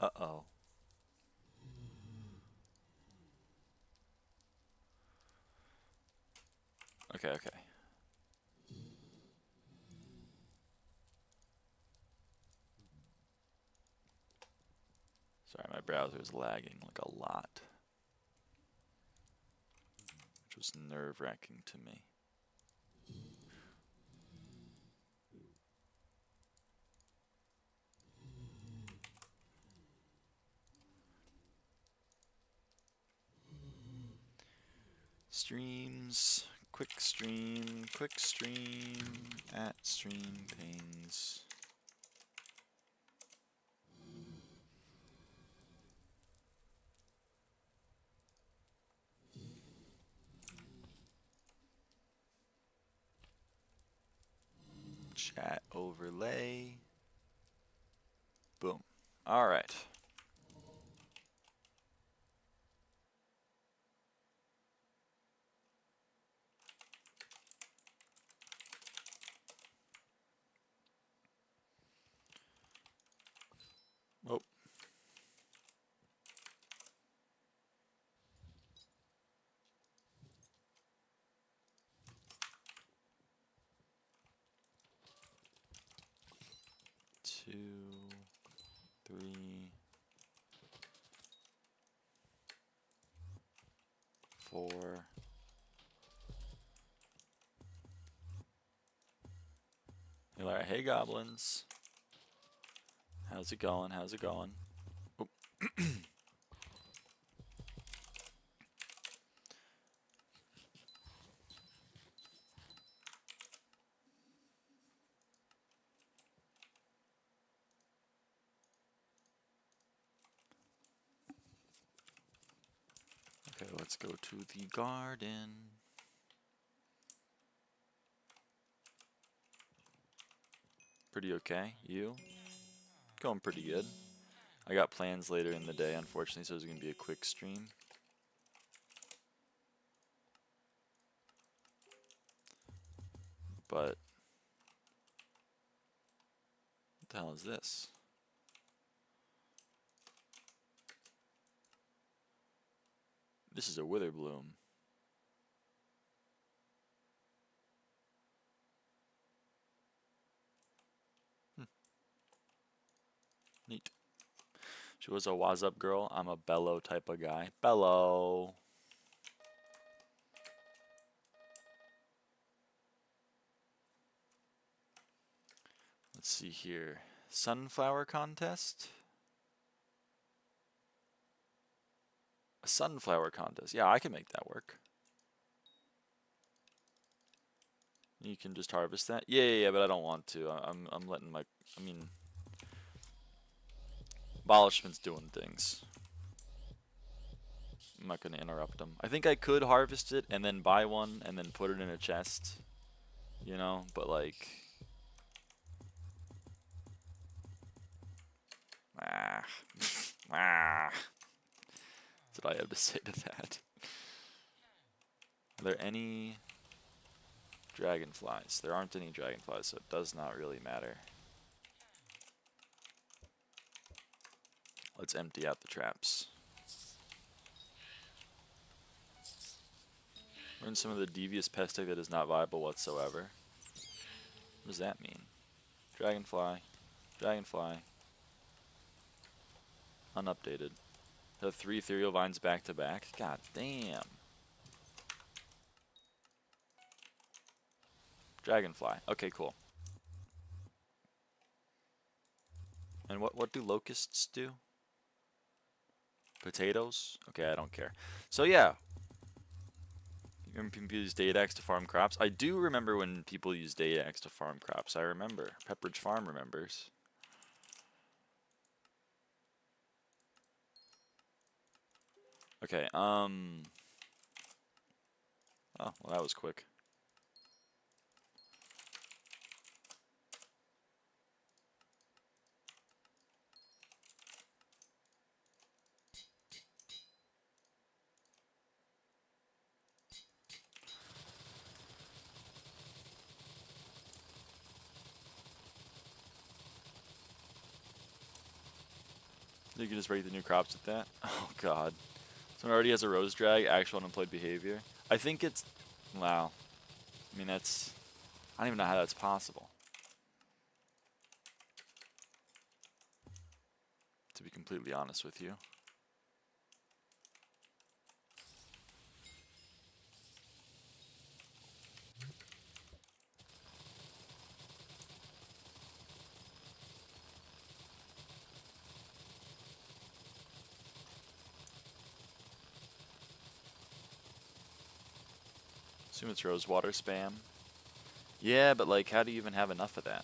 Uh-oh. Okay, okay. Sorry, my browser is lagging like a lot, which was nerve-wracking to me. Streams, quick stream, at stream panes. Chat overlay. Boom. All right. Oh. Two, three, 4. Hey, Larry. Hey, goblins. How's it going? How's it going? Oh. Okay, let's go to the garden. Pretty okay. You? Going pretty good. I got plans later in the day, unfortunately, so it's going to be a quick stream. But what the hell is this? This is a wither bloom. Neat. She was a waz up girl. I'm a bellow type of guy. Bellow. Let's see here. Sunflower contest? A sunflower contest. Yeah, I can make that work. You can just harvest that? Yeah, but I don't want to. I'm letting my... I mean... Abolishment's doing things. I'm not going to interrupt them. I think I could harvest it and then buy one and then put it in a chest. You know? But like... Ah. Ah. That's what I have to say to that. Are there any dragonflies? There aren't any dragonflies, so it does not really matter. Let's empty out the traps. Learn some of the devious pest tech that is not viable whatsoever. What does that mean? Dragonfly. Dragonfly. Unupdated. The 3 ethereal vines back to back. God damn. Dragonfly. Okay, cool. And what do locusts do? Potatoes? Okay, I don't care. So yeah. You remember people use Datax to farm crops? I do remember when people used Datax to farm crops. I remember. Pepperidge Farm remembers. Okay, oh, well, that was quick. You can just break the new crops with that. Oh god. Someone already has a rose drag, actual unemployed behavior. I think it's... Wow. I mean, that's... I don't even know how that's possible. To be completely honest with you. Assume it's rose water spam. Yeah, but like, how do you even have enough of that?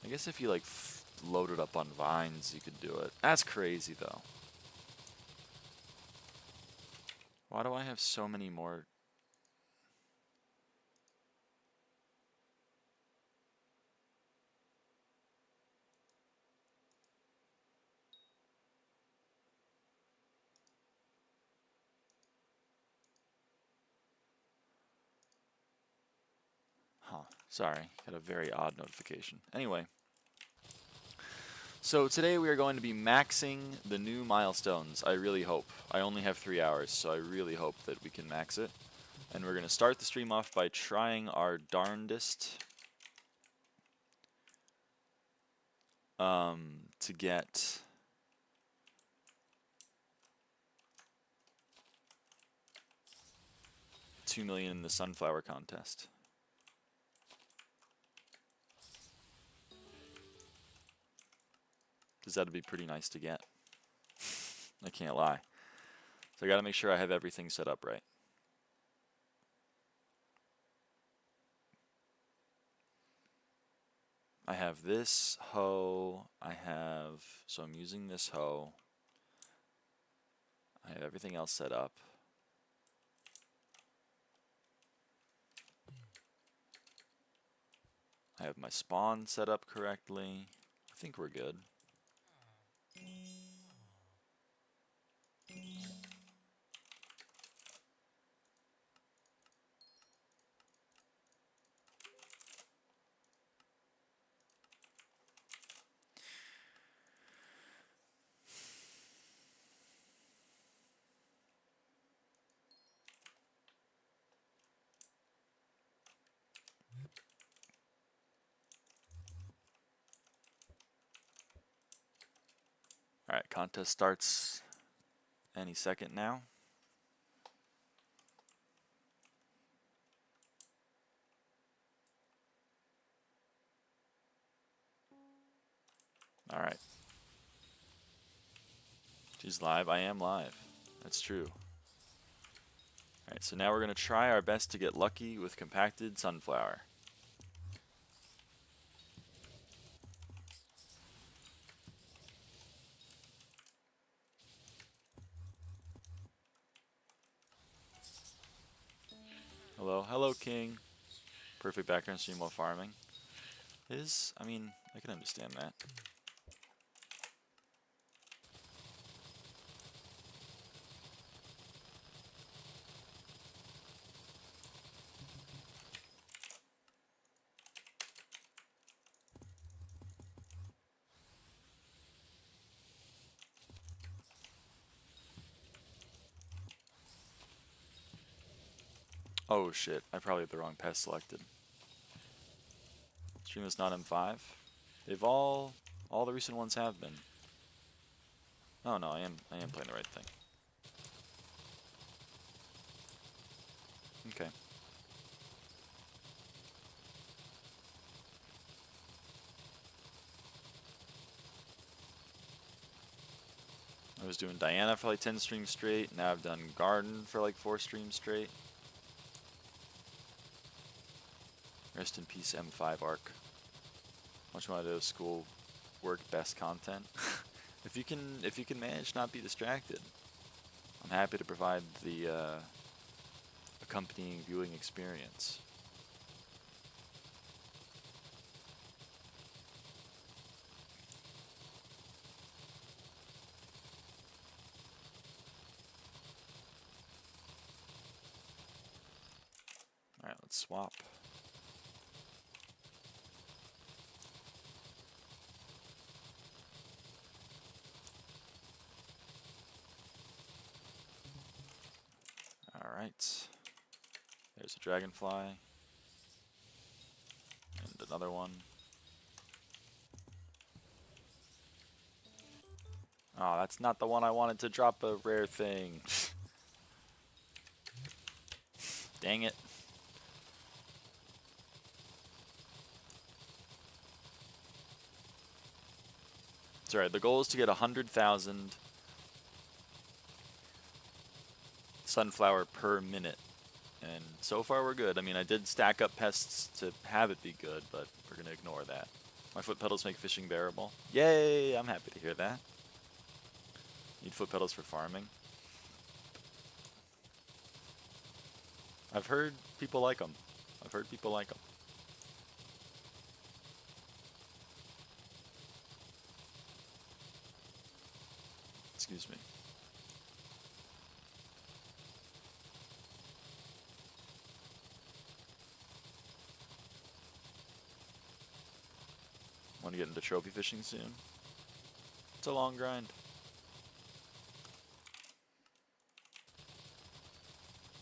I guess if you like load it up on vines, you could do it. That's crazy though. Why do I have so many more? Huh, sorry, got a very odd notification. Anyway, so today we are going to be maxing the new milestones, I really hope. I only have 3 hours, so I really hope that we can max it. And we're going to start the stream off by trying our darndest to get $2 million in the sunflower contest. Because that'd be pretty nice to get. I can't lie. So I gotta make sure I have everything set up right. I have this hoe, so I'm using this hoe. I have everything else set up. I have my spawn set up correctly. I think we're good. Alright, contest starts any second now. Alright. She's live. I am live. That's true. Alright, so now we're going to try our best to get lucky with compacted sunflower. Hello, hello King. Perfect background stream while farming. I mean, I can understand that. Oh shit, I probably have the wrong pest selected. Stream is not M5. They've all the recent ones have been. Oh no, I am playing the right thing. Okay. I was doing Diana for like 10 streams straight. Now I've done Garden for like 4 streams straight. Rest in peace, M5 arc. Much want to do school work best content. if you can manage not be distracted, I'm happy to provide the accompanying viewing experience. Alright, Let's swap. Alright. There's a dragonfly. And another one. Oh, that's not the one I wanted to drop a rare thing. Dang it. It's alright, the goal is to get 100,000 sunflower per minute. And so far we're good. I mean, I did stack up pests to have it be good, but we're going to ignore that. My foot pedals make fishing bearable. Yay! I'm happy to hear that. Need foot pedals for farming. I've heard people like them. I've heard people like them. Excuse me. Want to get into trophy fishing soon? It's a long grind.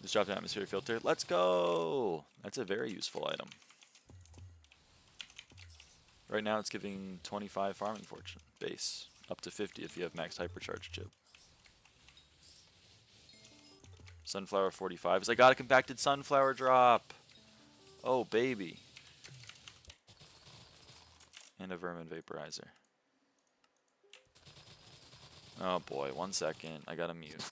Just dropped an atmosphere filter. Let's go! That's a very useful item. Right now it's giving 25 farming fortune base. Up to 50 if you have max hypercharge chip. Sunflower 45s. I got a compacted sunflower drop! Oh, baby. And a vermin vaporizer. Oh boy, 1 second. I gotta mute.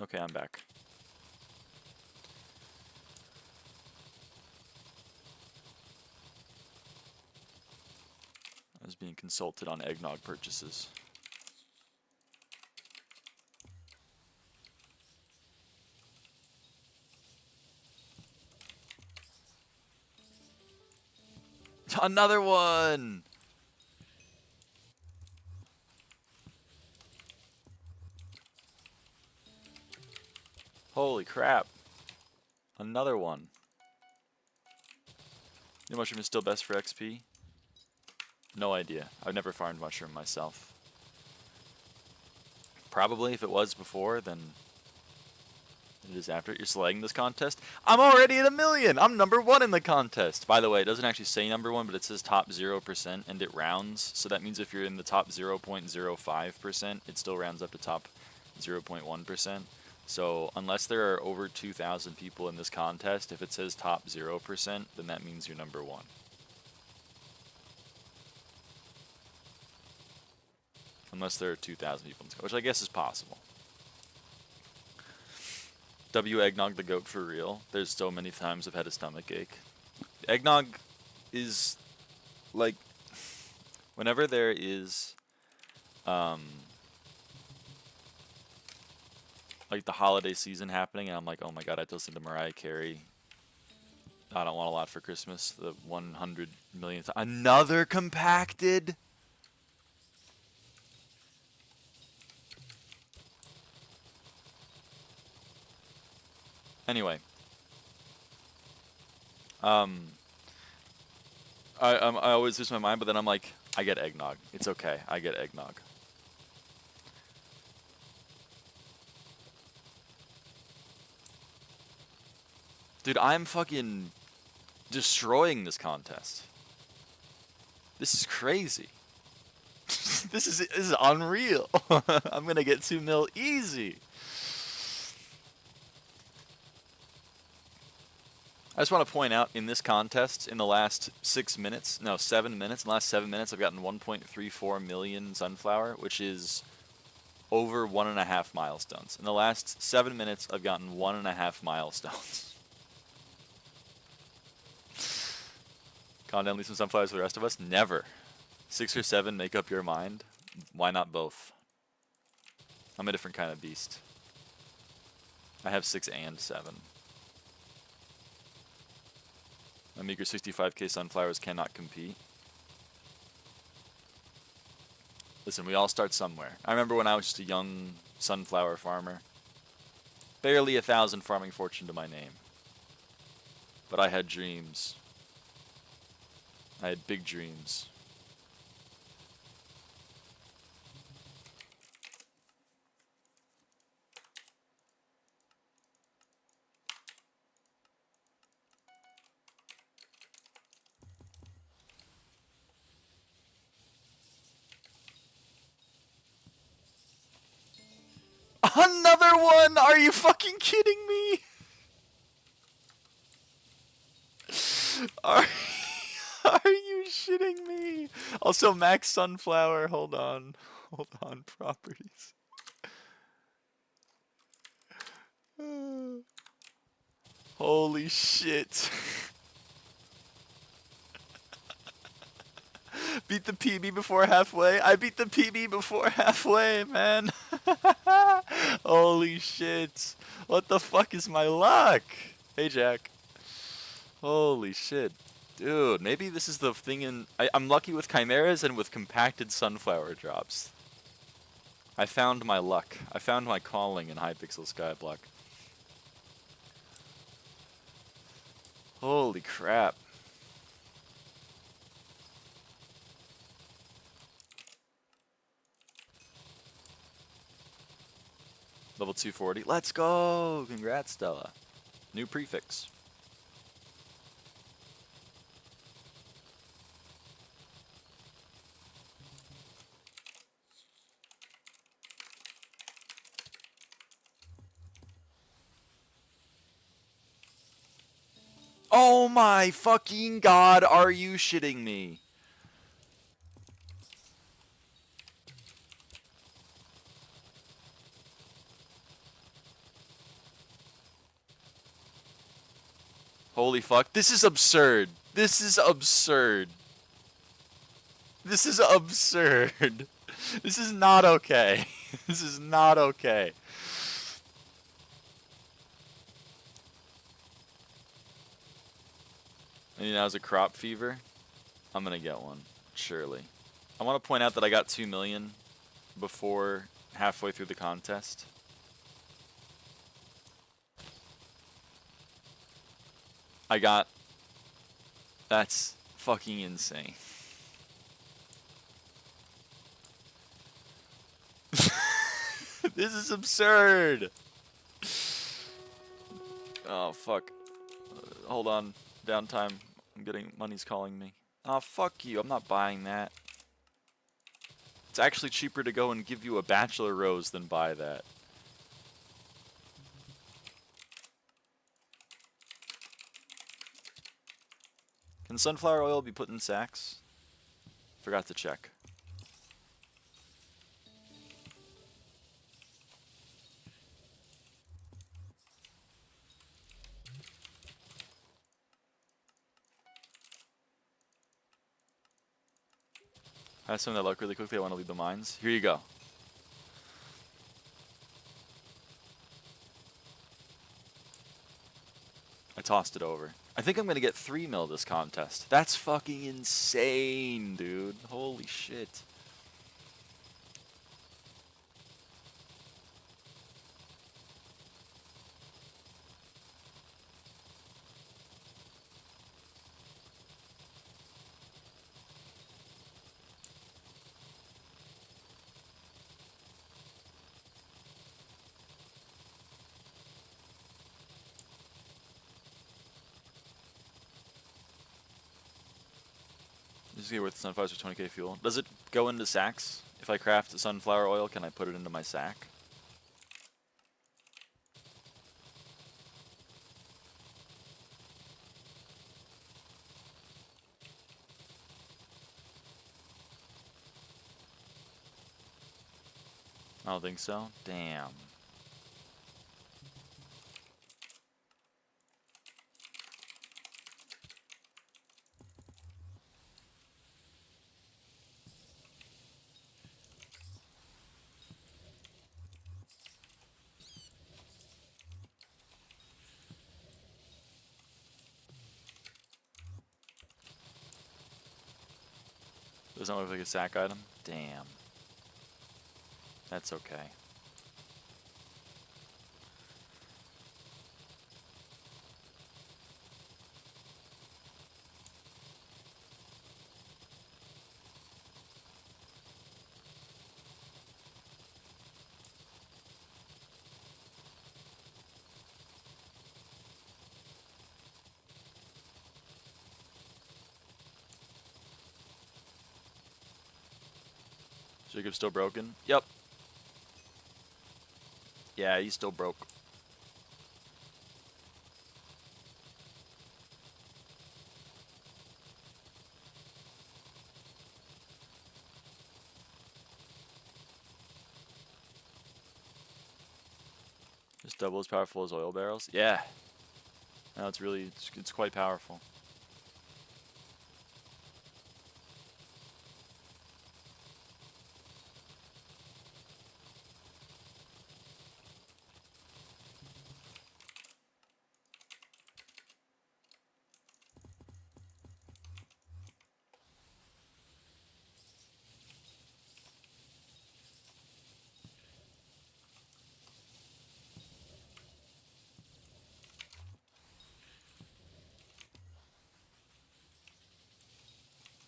Okay, I'm back. I was being consulted on eggnog purchases. Another one! Holy crap. Another one. New mushroom is still best for XP? No idea. I've never farmed mushroom myself. Probably if it was before, then it is after. You're selecting this contest? I'm already at 1 million! I'm #1 in the contest! By the way, it doesn't actually say #1, but it says top 0% and it rounds. So that means if you're in the top 0.05%, it still rounds up to top 0.1%. So unless there are over 2,000 people in this contest, if it says top 0%, then that means you're #1. Unless there are 2,000 people in this, which I guess is possible. W eggnog the goat for real. There's so many times I've had a stomach ache. Eggnog is like whenever there is like the holiday season happening and I'm like, oh my god, I just listened to Mariah Carey. I don't want a lot for Christmas. The 100 millionth. Another compacted? Anyway. I always lose my mind, but then I'm like, I get eggnog. It's okay. I get eggnog. Dude, I'm fucking destroying this contest. This is crazy. This is unreal. I'm gonna get 2 mil easy. I just want to point out in this contest, in the last 7 minutes, in the last 7 minutes, I've gotten 1.34 million sunflower, which is over 1.5 milestones. In the last 7 minutes, I've gotten 1.5 milestones. Calm down, leave some sunflowers for the rest of us? Never. 6 or 7, make up your mind. Why not both? I'm a different kind of beast. I have 6 and 7. My meager 65k sunflowers cannot compete. Listen, we all start somewhere. I remember when I was just a young sunflower farmer. Barely 1,000 farming fortune to my name. But I had dreams. I had big dreams. Another one! Are you fucking kidding me? Are you shitting me? Also, max sunflower. Hold on. Hold on. Properties. Holy shit. Beat the PB before halfway. I beat the PB before halfway, man. Holy shit. What the fuck is my luck? Hey, Jack. Holy shit. Dude, maybe this is the thing in... I'm lucky with chimeras and with compacted sunflower drops. I found my luck. I found my calling in Hypixel SkyBlock. Holy crap. Level 240. Let's go! Congrats, Stella. New prefix. Oh my fucking god, are you shitting me? Holy fuck, this is absurd. This is absurd. This is absurd. This is not okay. This is not okay. And now as a crop fever, I'm gonna get one, surely. I want to point out that I got 2 million before halfway through the contest. That's fucking insane. This is absurd. Oh fuck. Hold on, downtime. I'm getting, money's calling me. Oh fuck you, I'm not buying that. It's actually cheaper to go and give you a bachelor rose than buy that. Can sunflower oil be put in sacks? Forgot to check. I have some of that luck really quickly. I want to leave the mines. Here you go. I tossed it over. I think I'm going to get 3 mil this contest. That's fucking insane, dude. Holy shit. Just get worth sunflowers for 20k fuel. Does it go into sacks? If I craft sunflower oil, can I put it into my sack? I don't think so. Damn. Doesn't look like a sack item? Damn. That's okay. Jacob's still broken? Yep. Yeah, he's still broke. Just double as powerful as oil barrels? Yeah. No, it's really, it's quite powerful.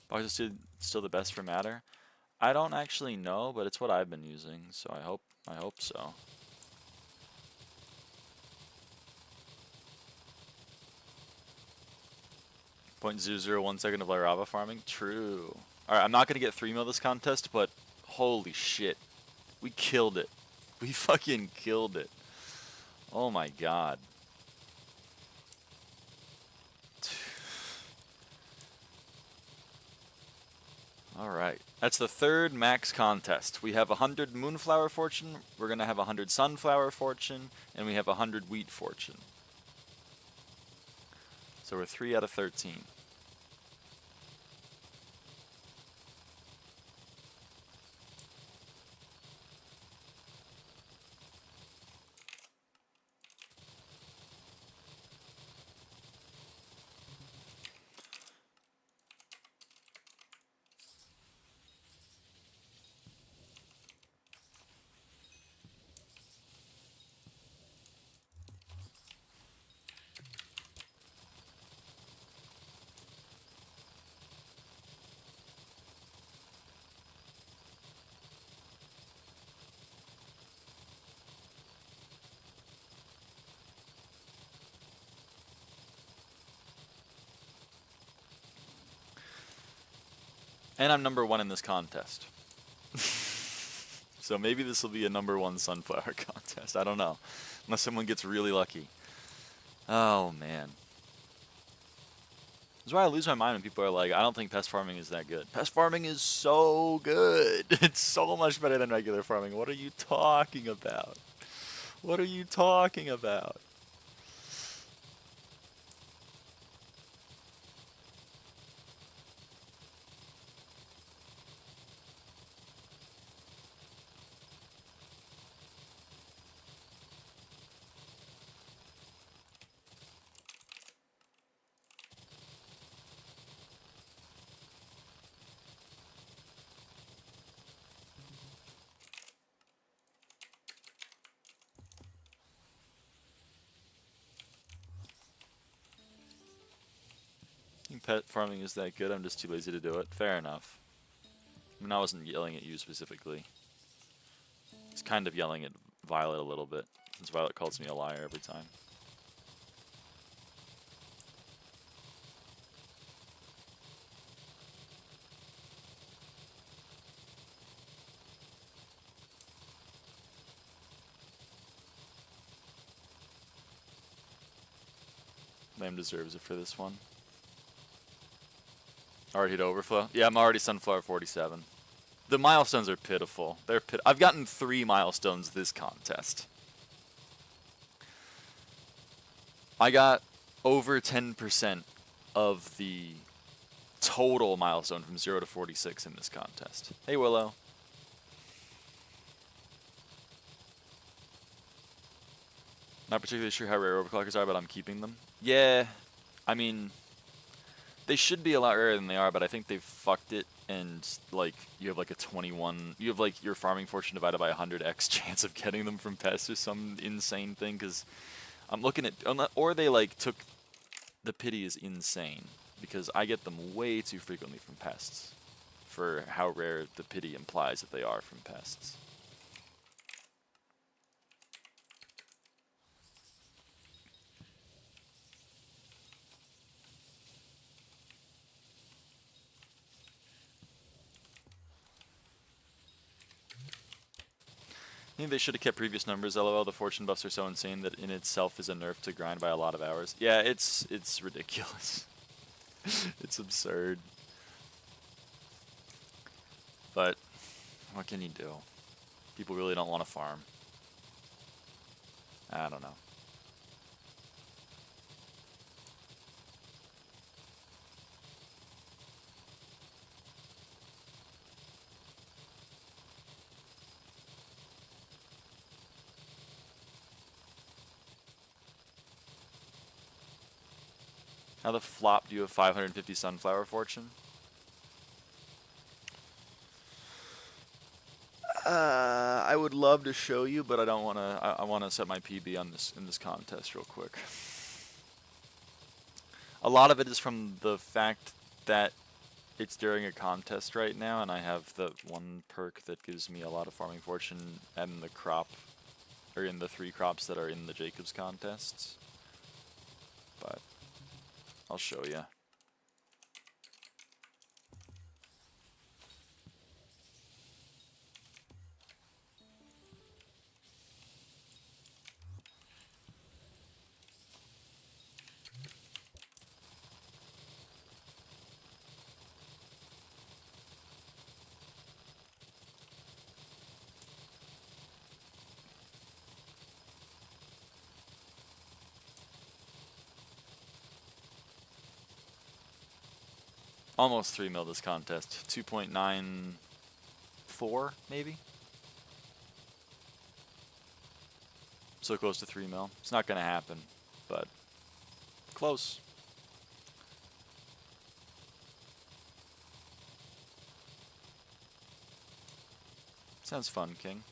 Box is still the best for matter? I don't actually know, but it's what I've been using, so I hope so. .001 of lyraava farming? True. Alright, I'm not gonna get 3 mil this contest, but holy shit. We killed it. We fucking killed it. Oh my god. Alright. That's the 3rd max contest. We have 100 moonflower fortune, we're gonna have 100 sunflower fortune, and we have 100 wheat fortune. So we're 3 out of 13. And I'm number 1 in this contest. So maybe this will be a number 1 sunflower contest. I don't know. Unless someone gets really lucky. Oh, man. This is why I lose my mind when people are like, I don't think pest farming is that good. Pest farming is so good. It's so much better than regular farming. What are you talking about? What are you talking about? Pet farming is that good, I'm just too lazy to do it. Fair enough. I mean, I wasn't yelling at you specifically. It's kind of yelling at Violet a little bit, since Violet calls me a liar every time. Lamb deserves it for this one. Already hit overflow? Yeah, I'm already sunflower 47. The milestones are pitiful. I've gotten 3 milestones this contest. I got over 10% of the total milestone from 0 to 46 in this contest. Hey, Willow. Not particularly sure how rare overclockers are, but I'm keeping them. Yeah, I mean, they should be a lot rarer than they are, but I think they've fucked it, and, like, you have, like, a 21... You have, like, your farming fortune divided by 100x chance of getting them from pests or some insane thing, because I'm looking at... Or they, like, took... The pity is insane, because I get them way too frequently from pests for how rare the pity implies that they are from pests. I think they should have kept previous numbers. LOL, the fortune buffs are so insane that in itself is a nerf to grind by a lot of hours. Yeah, it's ridiculous. It's absurd. But what can you do? People really don't want to farm. I don't know. How the flop do you have 550 sunflower fortune? I would love to show you, but I don't want to. I want to set my PB on this in this contest real quick. A lot of it is from the fact that it's during a contest right now, and I have the one perk that gives me a lot of farming fortune and the crop, or in the 3 crops that are in the Jacobs contests. But I'll show you. Almost 3 mil this contest. 2.94 maybe? So close to 3 mil. It's not going to happen, but close. Sounds fun, King.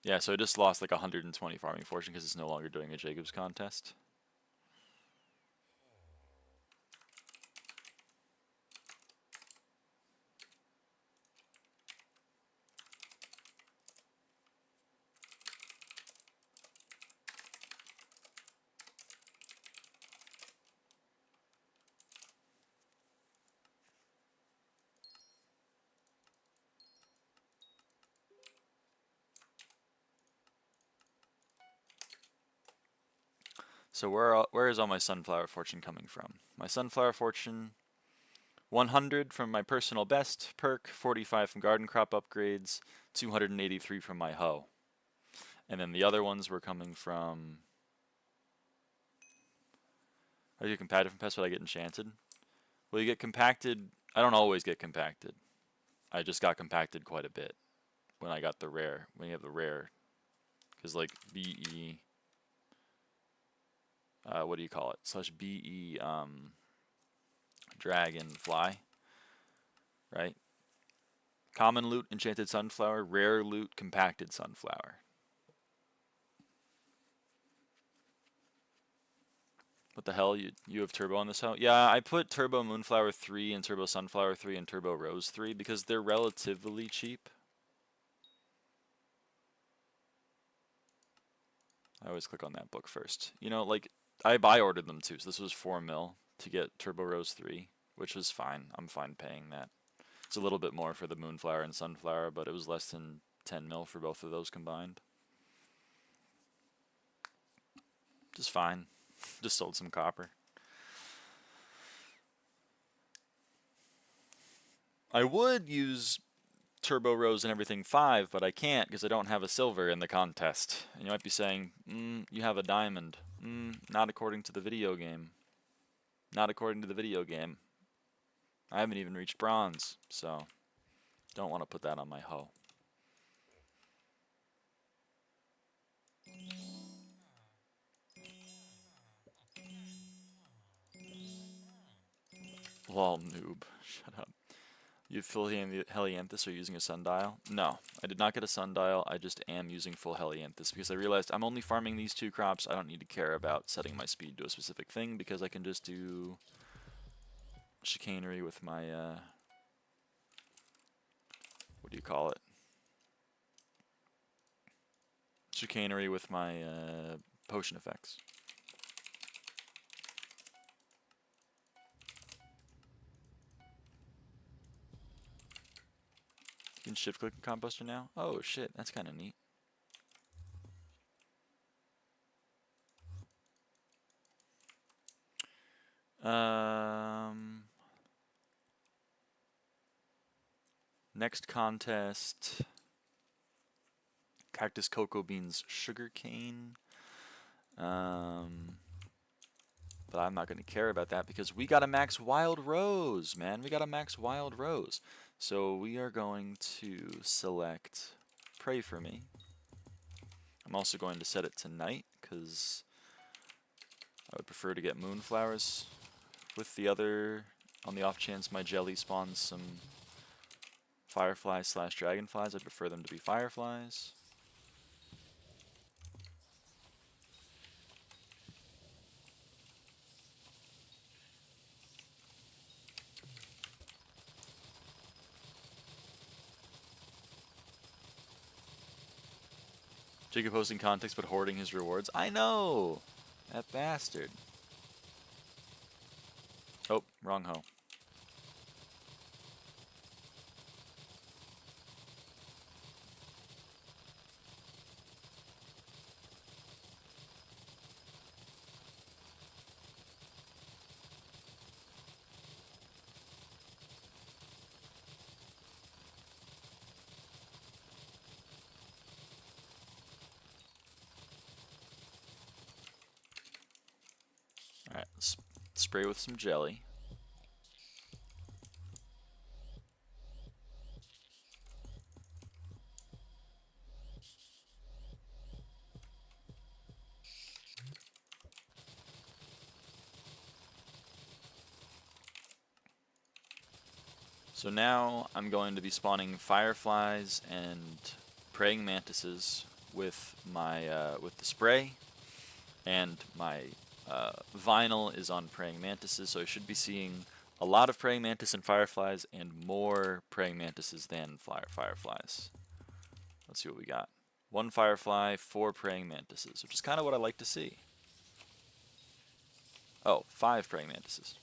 Yeah, so I just lost like 120 farming fortune because it's no longer doing a Jacobs contest. So where is all my sunflower fortune coming from? My sunflower fortune, 100 from my personal best perk, 45 from garden crop upgrades, 283 from my hoe. And then the other ones were coming from... Are you compacted from pests, but I get enchanted? Well, you get compacted... I don't always get compacted. I just got compacted quite a bit when I got the rare. When you have the rare. Because like BE... what do you call it? / BE dragonfly, right? Common loot, enchanted sunflower. Rare loot, compacted sunflower. What the hell? You have turbo on this hoe? Yeah, I put turbo moonflower 3 and turbo sunflower 3 and turbo rose 3 because they're relatively cheap. I always click on that book first. You know, like, I buy ordered them too, so this was 4 mil to get turbo rose 3, which was fine. I'm fine paying that. It's a little bit more for the moonflower and sunflower, but it was less than 10 mil for both of those combined. Just fine. Just sold some copper. I would use Turbo Rose and everything 5, but I can't because I don't have a silver in the contest. And you might be saying, you have a diamond. Not according to the video game. Not according to the video game. I haven't even reached bronze, so don't want to put that on my hoe. Lol, noob. Shut up. You have full Helianthus or using a sundial? No, I did not get a sundial. I just am using full Helianthus because I realized I'm only farming these 2 crops. I don't need to care about setting my speed to a specific thing because I can just do chicanery with my, what do you call it? Chicanery with my potion effects. You can shift click the composter now? Oh shit, that's kind of neat. Next contest, cactus, cocoa beans, sugar cane. But I'm not going to care about that because we got a max wild rose, man. We got a max wild rose. So we are going to select pray for me. I'm also going to set it to night because I would prefer to get moonflowers with the other, on the off chance my jelly spawns some fireflies / dragonflies. I'd prefer them to be fireflies. Jacob posting context but hoarding his rewards. I know! That bastard. Oh, wrong hoe. Alright, let's spray with some jelly. So now I'm going to be spawning fireflies and praying mantises with my with the spray, and my vinyl is on praying mantises. So I should be seeing a lot of praying mantis and fireflies, and more praying mantises than fireflies. Let's see what we got. 1 firefly, 4 praying mantises, which is kind of what I like to see. Oh, 5 praying mantises.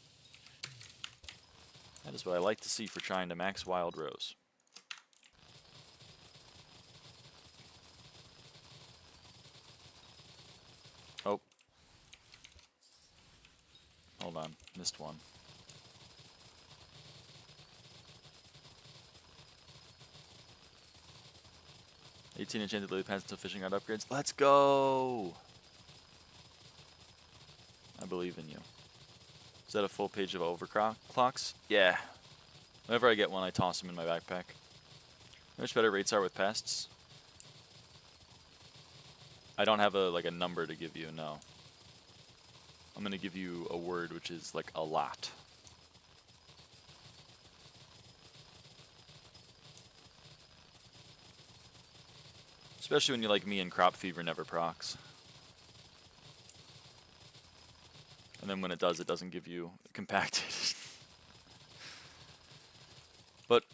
That is what I like to see for trying to max wild rose. Oh. Hold on, missed one. $18 enchanted lily pads until fishing rod upgrades. Let's go! I believe in you. Is that a full page of overclocks? Yeah. Whenever I get one, I toss them in my backpack. How much better rates are with pests? I don't have a number to give you, no. I'm gonna give you a word, which is like a lot. Especially when you're like me and crop fever never procs. And then when it does, it doesn't give you compacted. But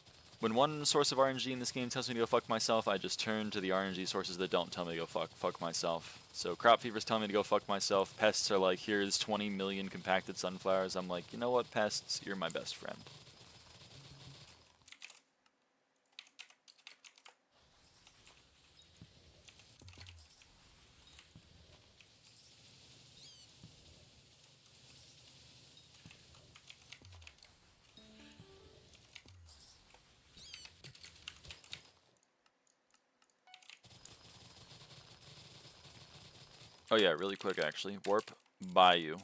when one source of RNG in this game tells me to go fuck myself, I just turn to the RNG sources that don't tell me to go fuck myself. So crop fever's telling me to go fuck myself. Pests are like, here's 20 million compacted sunflowers. I'm like, you know what, pests, you're my best friend. Oh yeah, really quick actually. Warp Bayou.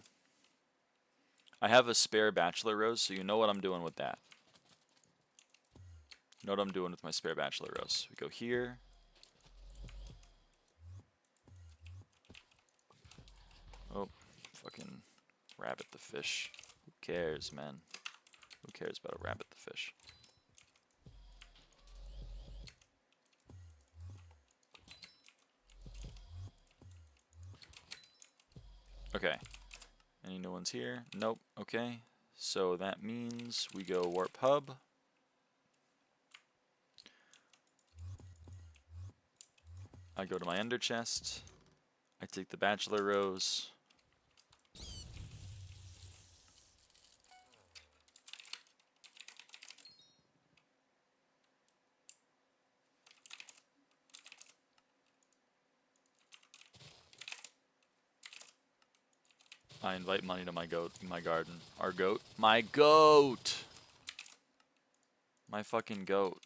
I have a spare bachelor rose, so you know what I'm doing with that. You know what I'm doing with my spare bachelor rose. We go here. Oh, fucking rabbit the fish. Who cares, man? Who cares about a rabbit the fish? Okay. Any new ones here? Nope. Okay. So that means we go warp hub. I go to my ender chest. I take the bachelor rose. I invite money to my goat in my garden. Our goat? My goat! My fucking goat.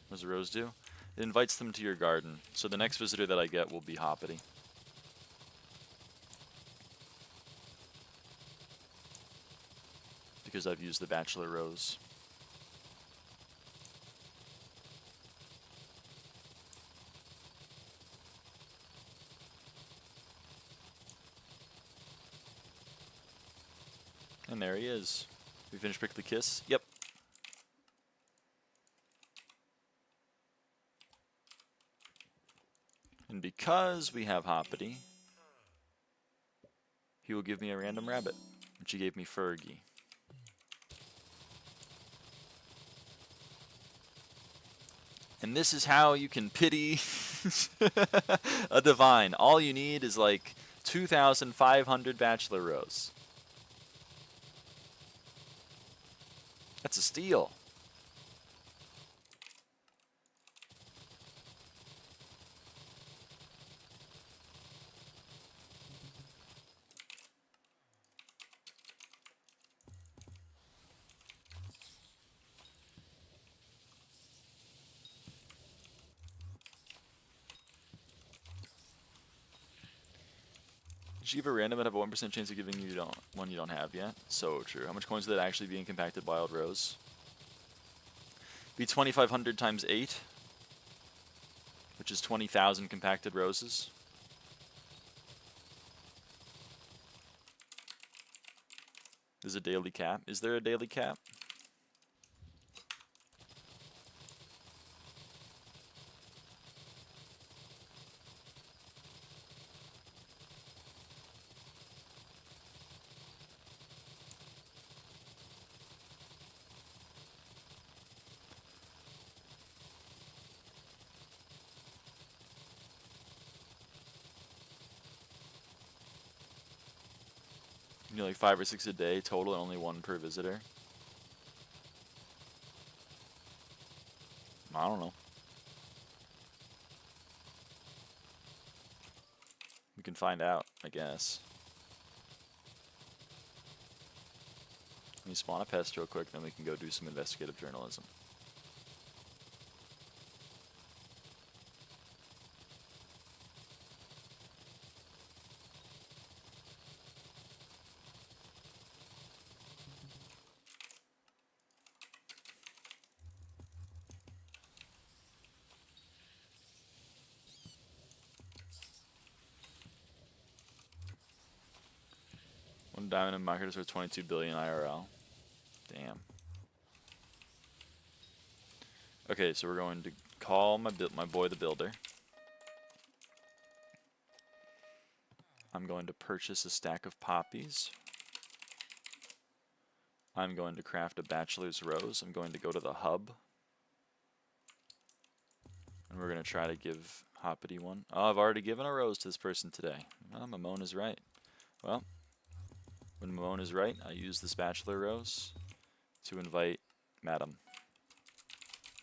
What does the rose do? It invites them to your garden. So the next visitor that I get will be Hoppity. Because I've used the bachelor rose. And there he is. We finished Prickly Kiss? Yep. And because we have Hoppity, he will give me a random rabbit, which he gave me Fergie. And this is how you can pity a divine. All you need is like 2,500 bachelor rose. That's a steal. Did you give a random and have a 1% chance of giving you one you don't have yet? So true. How much coins would that actually be in compacted wild rose? Be 2,500 times 8, which is 20,000 compacted roses. There's a daily cap. Is there a daily cap? You know, like 5 or 6 a day total and only 1 per visitor. I don't know. We can find out, I guess. Let me spawn a pest real quick, then we can go do some investigative journalism. One diamond in market is worth 22 billion IRL. Damn. Okay, so we're going to call my boy the builder. I'm going to purchase a stack of poppies. I'm going to craft a bachelor's rose. I'm going to go to the hub. And we're going to try to give Hoppity one. Oh, I've already given a rose to this person today. Well, Mamone is right. Well, when Mamone is right, I use this bachelor rose to invite Madam.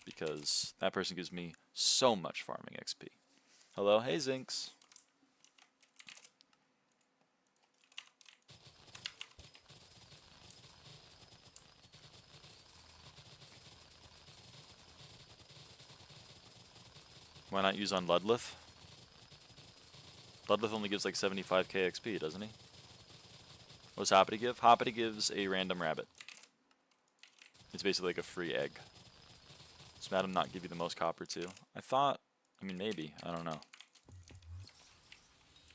Because that person gives me so much farming XP. Hello, hey Zinx. Why not use on Ludlith? Ludlith only gives like 75k XP, doesn't he? What does Hoppity give? Hoppity gives a random rabbit. It's basically like a free egg. Does Madam not give you the most copper too? I thought, I mean maybe, I don't know.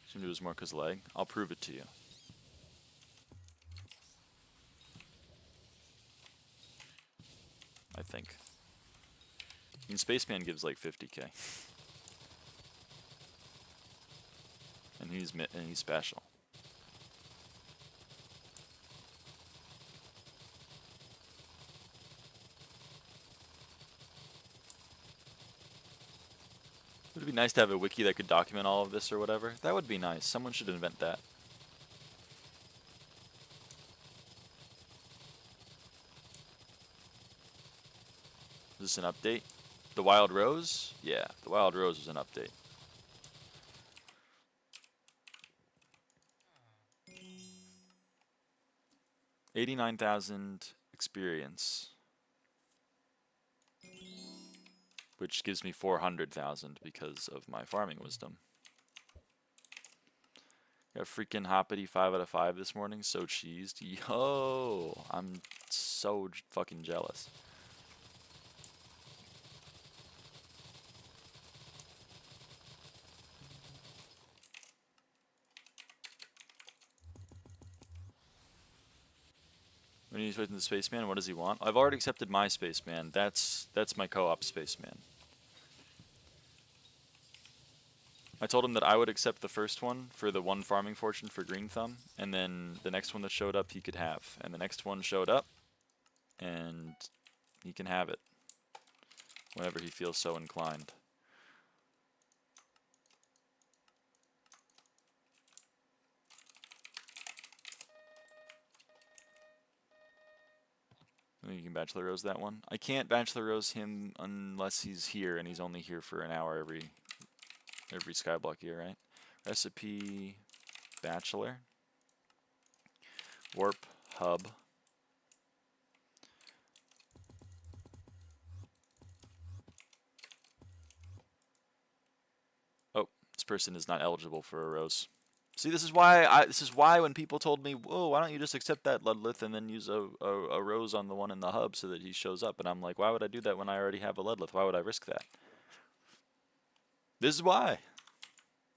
Assumed it was more because of lag. I'll prove it to you. I think. I mean, Spaceman gives like 50k. And he's special. Would it be nice to have a wiki that could document all of this or whatever? That would be nice. Someone should invent that. Is this an update? The Wild Rose? Yeah, the Wild Rose is an update. $89,000 experience. Which gives me 400,000 because of my farming wisdom. Got freaking Hoppity 5 out of 5 this morning, so cheesed. Yo, I'm so fucking jealous. When he's waiting the Spaceman, what does he want? I've already accepted my Spaceman. That's my co-op Spaceman. I told him that I would accept the first one for the 1 farming fortune for Green Thumb, and then the next one that showed up he could have. And the next one showed up, and he can have it whenever he feels so inclined. You can Bachelor Rose that one. I can't Bachelor Rose him unless he's here, and he's only here for an hour every Skyblock year, right? Recipe Bachelor. Warp Hub. Oh, this person is not eligible for a rose. See, this is why when people told me, "Whoa, why don't you just accept that Ludlith and then use a rose on the one in the hub so that he shows up?" And I'm like, why would I do that when I already have a Ludlith? Why would I risk that? This is why.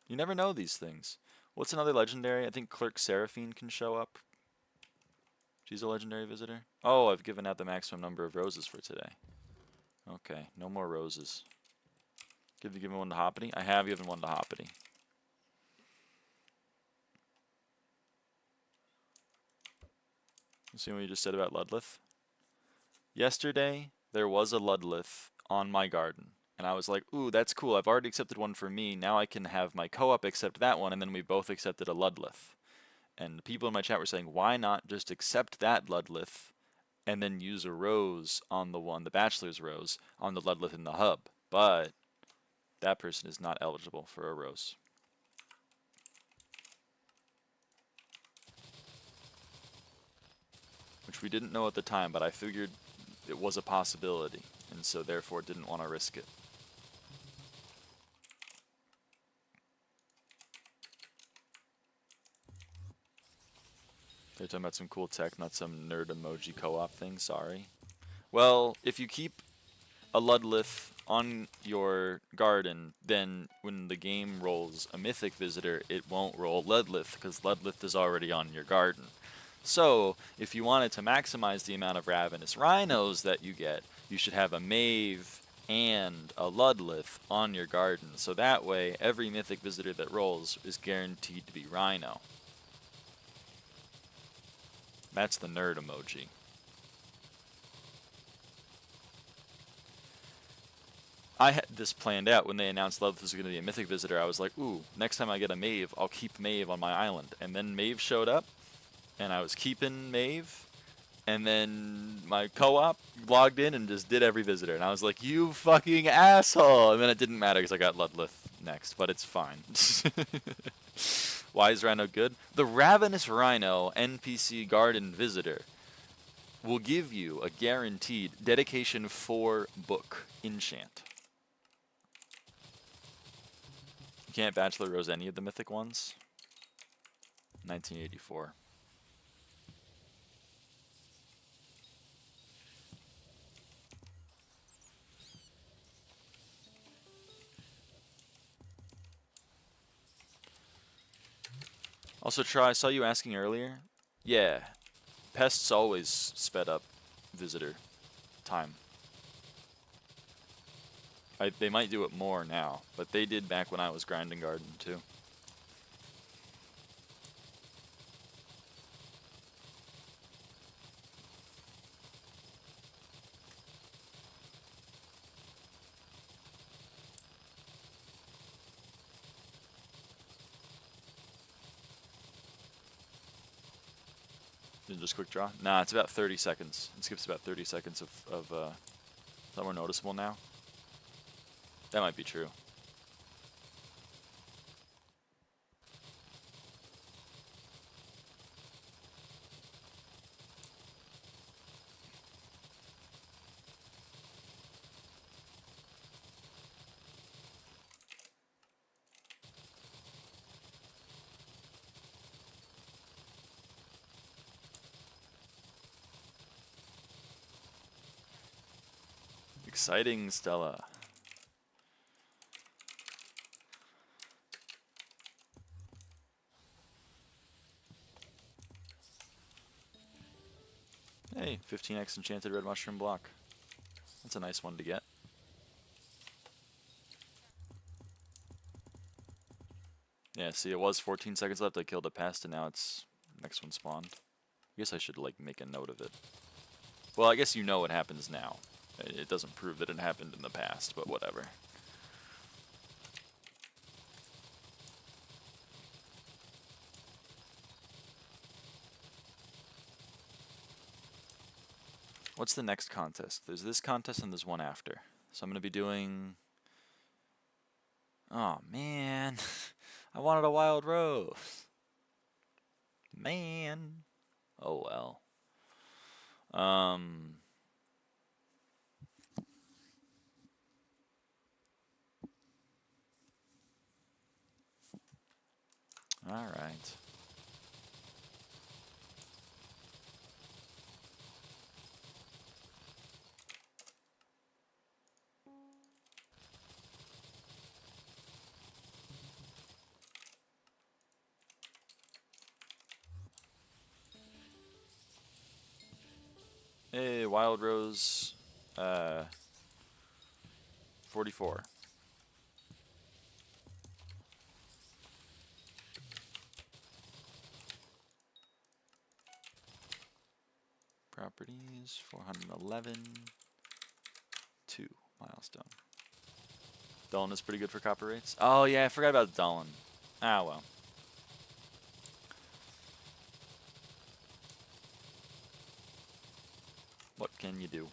You never know these things. What's another legendary? I think Clerk Seraphine can show up. She's a legendary visitor. Oh, I've given out the maximum number of roses for today. Okay, no more roses. Have you given one to Hoppity? I have given one to Hoppity. See what you just said about Ludlith? Yesterday, there was a Ludlith on my garden. And I was like, ooh, that's cool. I've already accepted one for me. Now I can have my co-op accept that one. And then we both accepted a Ludlith. And the people in my chat were saying, why not just accept that Ludlith and then use a rose on the one, the Bachelor's Rose, on the Ludlith in the hub? But that person is not eligible for a rose. Which we didn't know at the time, but I figured it was a possibility, and so therefore didn't want to risk it. They're talking about some cool tech, not some nerd emoji co-op thing, sorry. Well, if you keep a Ludlith on your garden, then when the game rolls a mythic visitor, it won't roll Ludlith, because Ludlith is already on your garden. So, if you wanted to maximize the amount of Ravenous Rhinos that you get, you should have a Mave and a Ludlith on your garden. So that way, every mythic visitor that rolls is guaranteed to be Rhino. That's the nerd emoji. I had this planned out when they announced Ludlith was going to be a mythic visitor. I was like, ooh, next time I get a Mave, I'll keep Mave on my island. And then Mave showed up. And I was keeping Mave, and then my co-op logged in and just did every visitor. And I was like, you fucking asshole! And then it didn't matter because I got Ludlith next, but it's fine. Why is Rhino good? The Ravenous Rhino NPC Garden Visitor will give you a guaranteed Dedication 4 book enchant. can't Bachelor Rose any of the mythic ones? 1984. Also, I saw you asking earlier. Yeah, pests always sped up visitor time. They might do it more now, but they did back when I was grinding garden too. Just quick draw? Nah, it's about 30 seconds. It skips about 30 seconds of is that more noticeable now? That might be true. Exciting, Stella. Hey, 15x enchanted red mushroom block. That's a nice one to get. Yeah, see, it was 14 seconds left. I killed a pest, and now it's next one spawned. I guess I should like make a note of it. Well, I guess you know what happens now. It doesn't prove that it happened in the past, but whatever. What's the next contest? There's this contest and there's one after. So I'm going to be doing... Oh, man. I wanted a wild rose. Man. Oh, well. All right. Hey, wild rose. 44. Properties, 411. 2 milestone. Dullen is pretty good for copper rates. Oh yeah, I forgot about Dullen. Ah well. What can you do?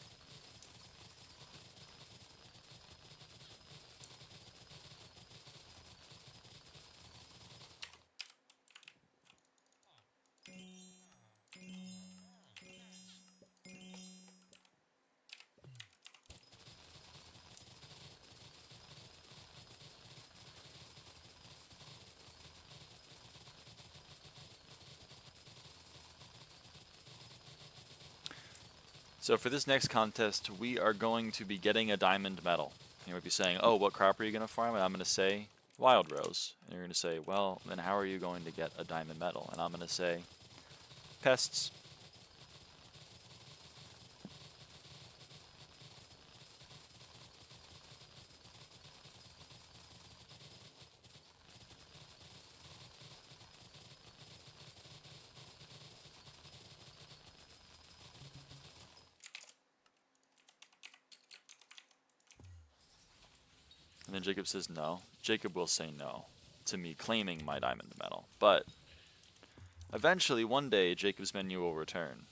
So for this next contest, we are going to be getting a diamond medal. You might be saying, oh, what crop are you going to farm? And I'm going to say, wild rose. And you're going to say, well, then how are you going to get a diamond medal? And I'm going to say, pests. And then Jacob says no. Jacob will say no to me claiming my diamond medal. But eventually, one day, Jacob's menu will return.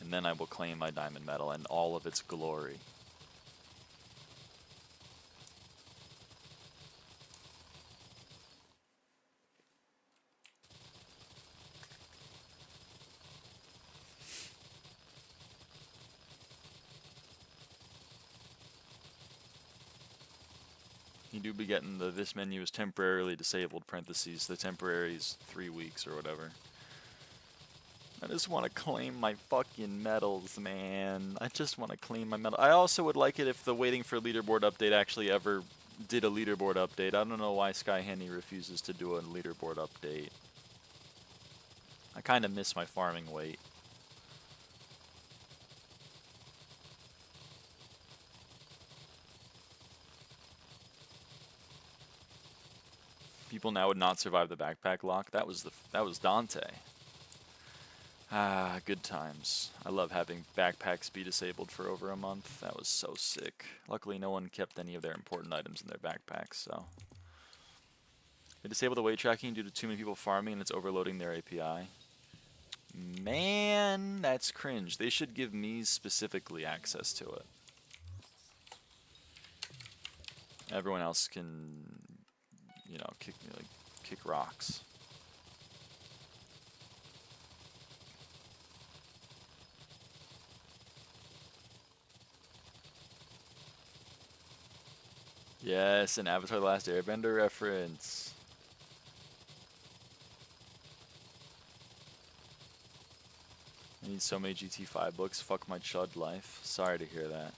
And then I will claim my diamond medal and all of its glory. You do be getting the this menu is temporarily disabled parentheses. The temporary is 3 weeks or whatever. I just want to claim my fucking medals, man. I just want to claim my medal. I also would like it if the waiting for leaderboard update actually ever did a leaderboard update. I don't know why SkyHanni refuses to do a leaderboard update. I kind of miss my farming wait. People now would not survive the backpack lock. That was Dante. Ah, good times. I love having backpacks be disabled for over a month. That was so sick. Luckily, no one kept any of their important items in their backpacks, so. They disabled the weight tracking due to too many people farming and it's overloading their API. Man, that's cringe. They should give me specifically access to it. Everyone else can, you know, kick rocks. Yes, an Avatar: The Last Airbender reference. I need so many GT5 books. Fuck my chud life. Sorry to hear that.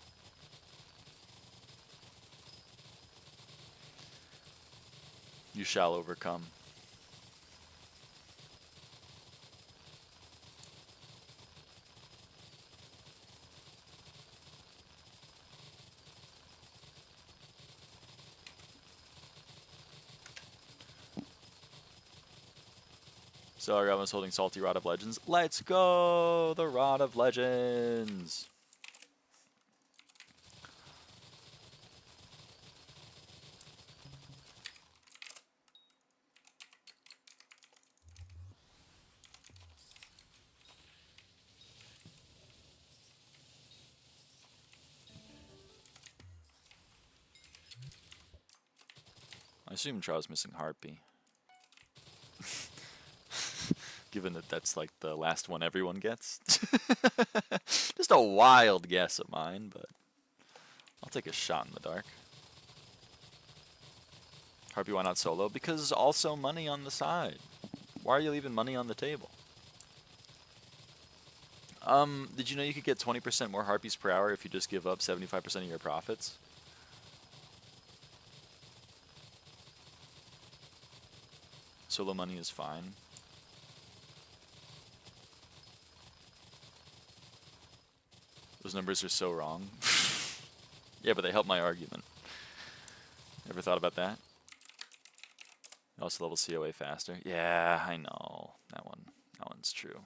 You shall overcome. So our government's holding Salty Rod of Legends. Let's go! The Rod of Legends! I assume Char's missing Harpy. Given that that's like the last one everyone gets. Just a wild guess of mine, but I'll take a shot in the dark. Harpy, why not solo? Because also money on the side. Why are you leaving money on the table? Did you know you could get 20% more Harpies per hour if you just give up 75% of your profits? Solo money is fine. Those numbers are so wrong. Yeah, but they help my argument. Ever thought about that? Also level COA faster. Yeah, I know. That one's true.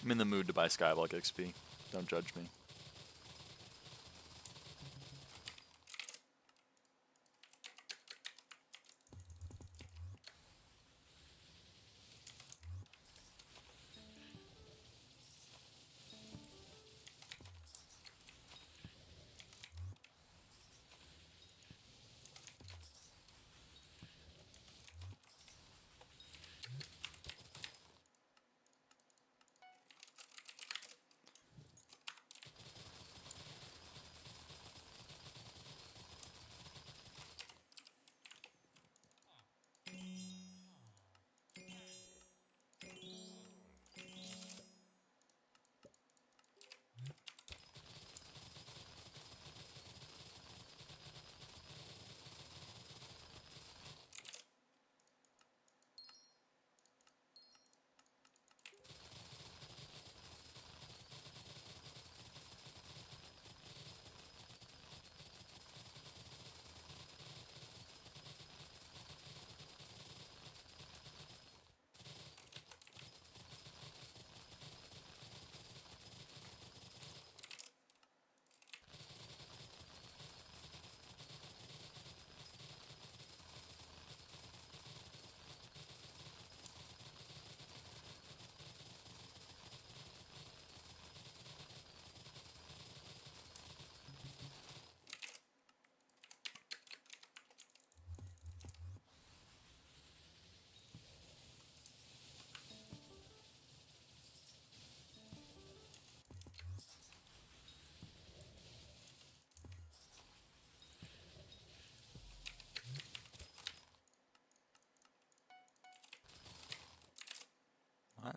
I'm in the mood to buy SkyBlock XP. Don't judge me.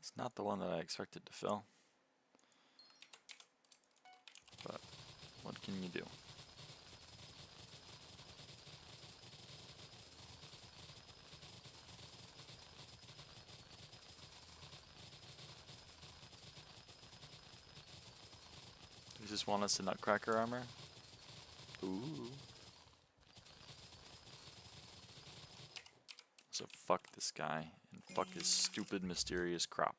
That's not the one that I expected to fill. But what can you do? You just want us to nutcracker armor? Ooh. So fuck this guy and fuck his stupid mysterious crop.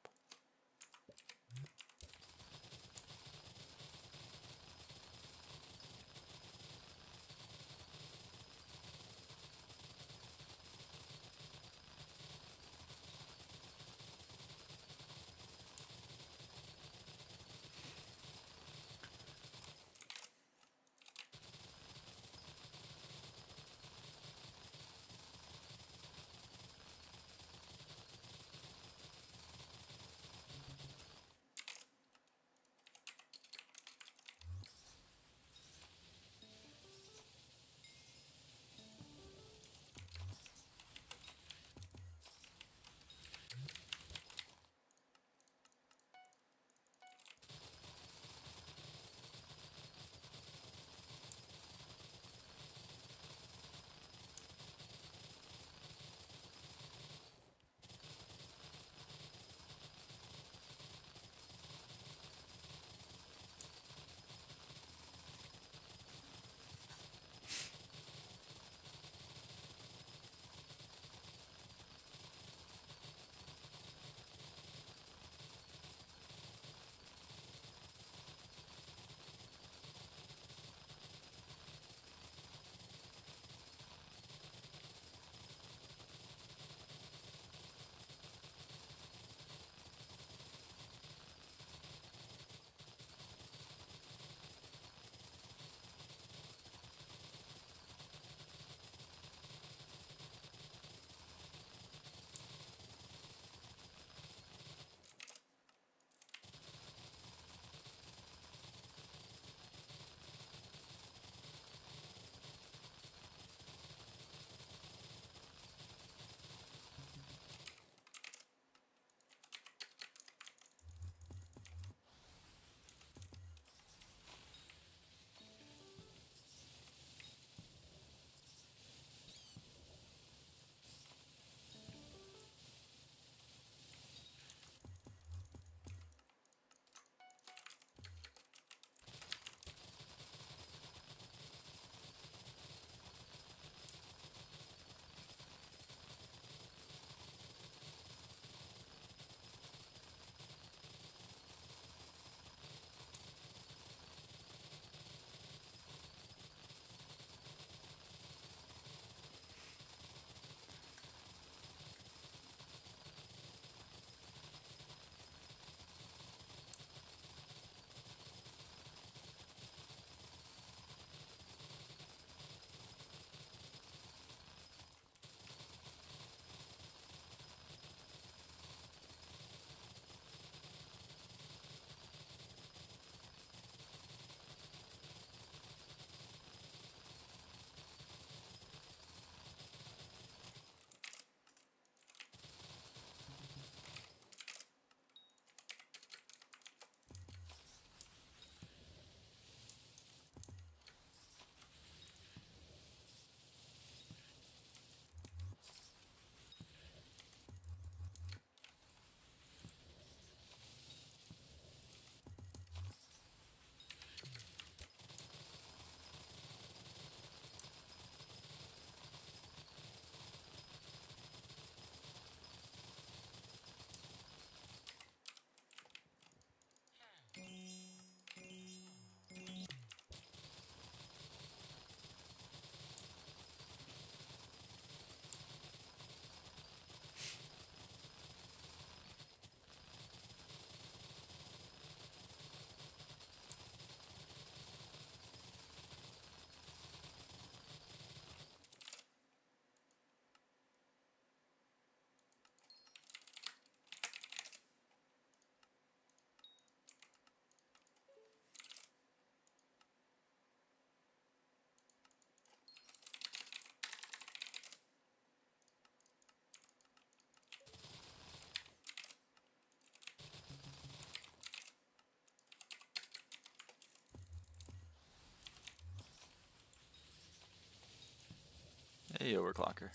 Hey, overclocker.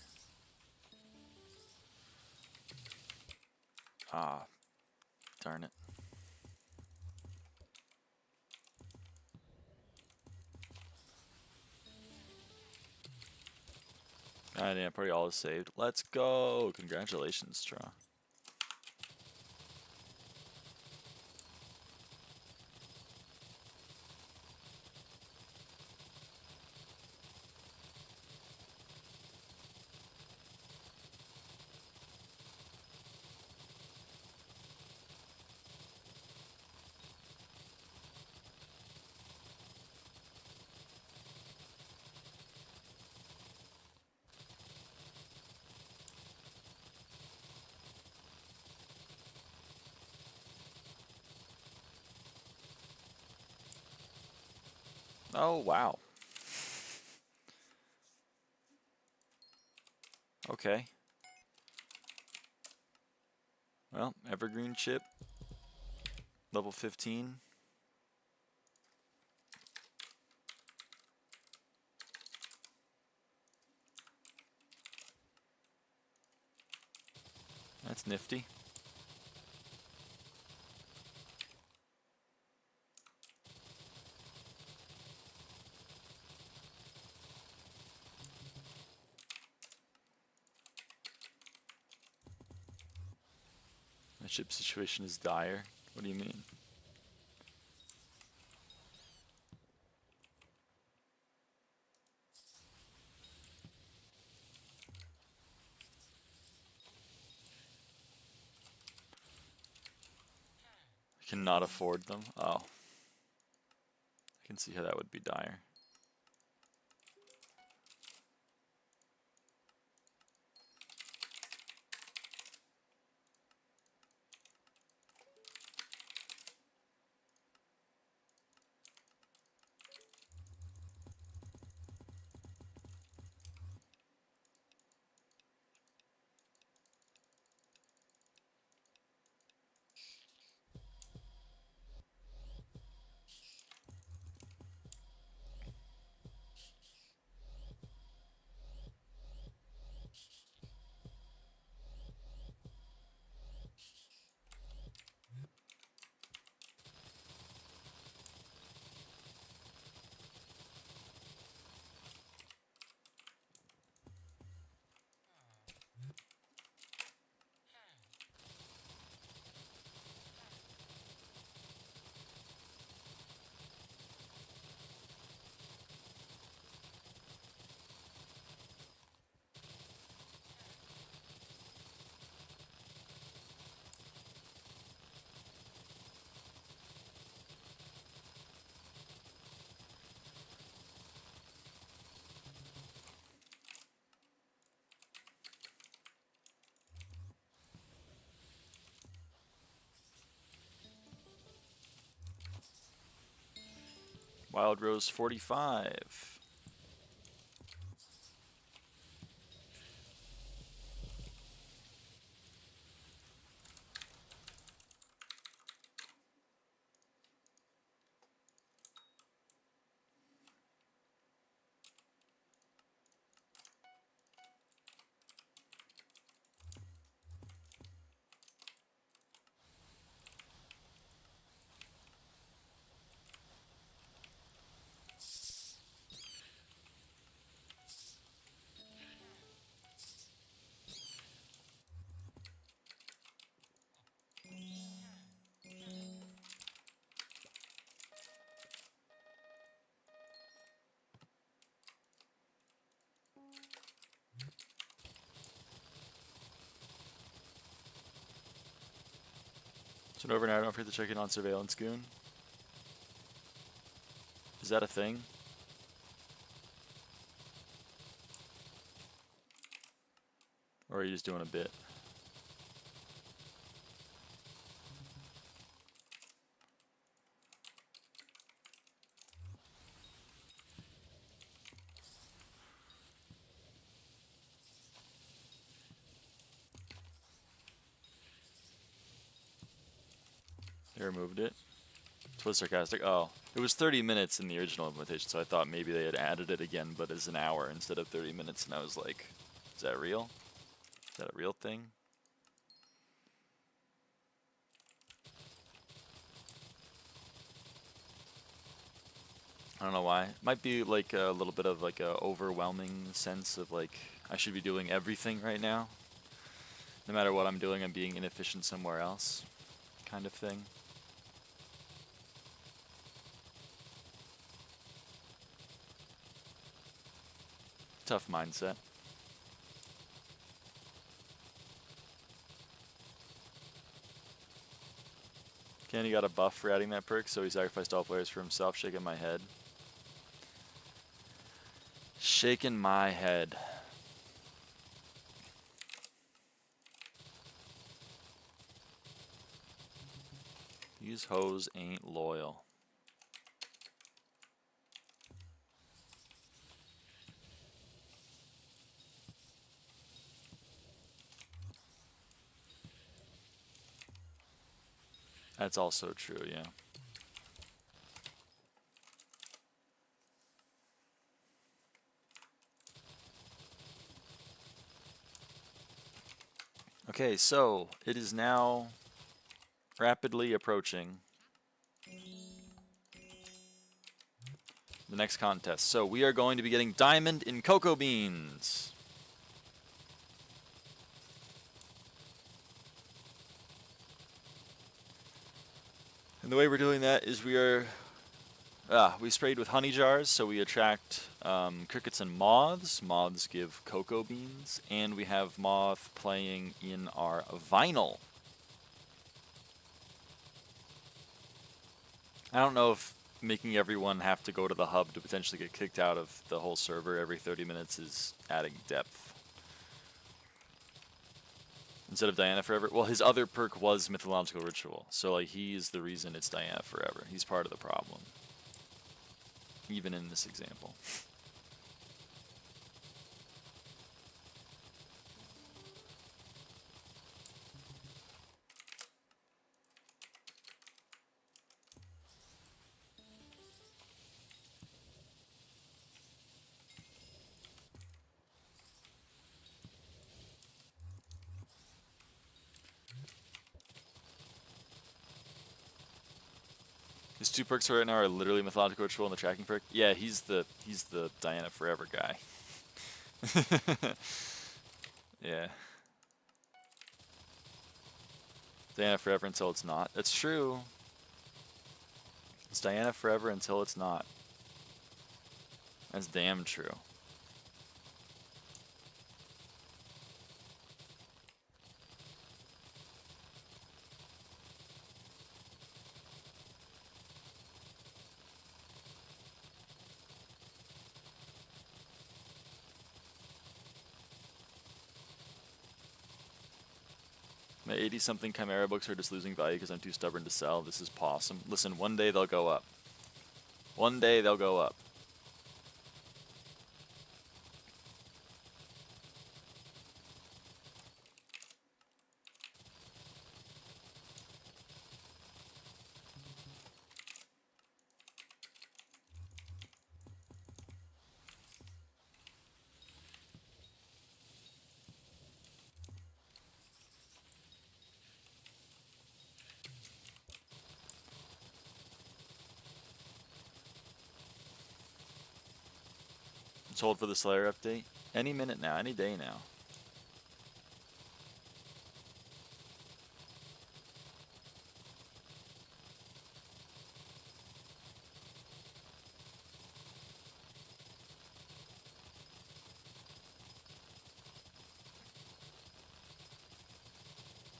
Ah, darn it. Alright, yeah, pretty all is saved. Let's go! Congratulations, Tra. Oh, wow. Okay. Well, evergreen chip. Level 15. That's nifty. My chip situation is dire. What do you mean? I cannot afford them. Oh. I can see how that would be dire. Wild Rose 45. So over now, don't forget to check in on Surveillance Goon. Is that a thing? Or are you just doing a bit? They removed it. It was sarcastic. Oh. It was 30 minutes in the original implementation, so I thought maybe they had added it again, but as an hour instead of 30 minutes, and I was like, is that real? Is that a real thing? I don't know why. It might be like a little bit of like a overwhelming sense of like I should be doing everything right now. No matter what I'm doing, I'm being inefficient somewhere else, kind of thing. Tough mindset. Kenny got a buff for adding that perk, so he sacrificed all players for himself. Shaking my head. Shaking my head. These hoes ain't loyal. That's also true, yeah. Okay, so it is now rapidly approaching the next contest. So we are going to be getting diamond in cocoa beans. And the way we're doing that is we sprayed with honey jars, so we attract crickets and moths. Moths give cocoa beans, and we have moth playing in our vinyl. I don't know if making everyone have to go to the hub to potentially get kicked out of the whole server every 30 minutes is adding depth. Instead of Diana Forever. Well, his other perk was Mythological Ritual, so like he's the reason it's Diana Forever. He's part of the problem, even in this example. His two perks right now are literally Mythological Ritual and the tracking perk. Yeah, he's the Diana Forever guy. Yeah. Diana Forever until it's not. That's true. It's Diana Forever until it's not. That's damn true. My 80-something Chimera books are just losing value because I'm too stubborn to sell. This is possum. Listen, one day they'll go up. One day they'll go up. Let's hold for the Slayer update. Any minute now, any day now.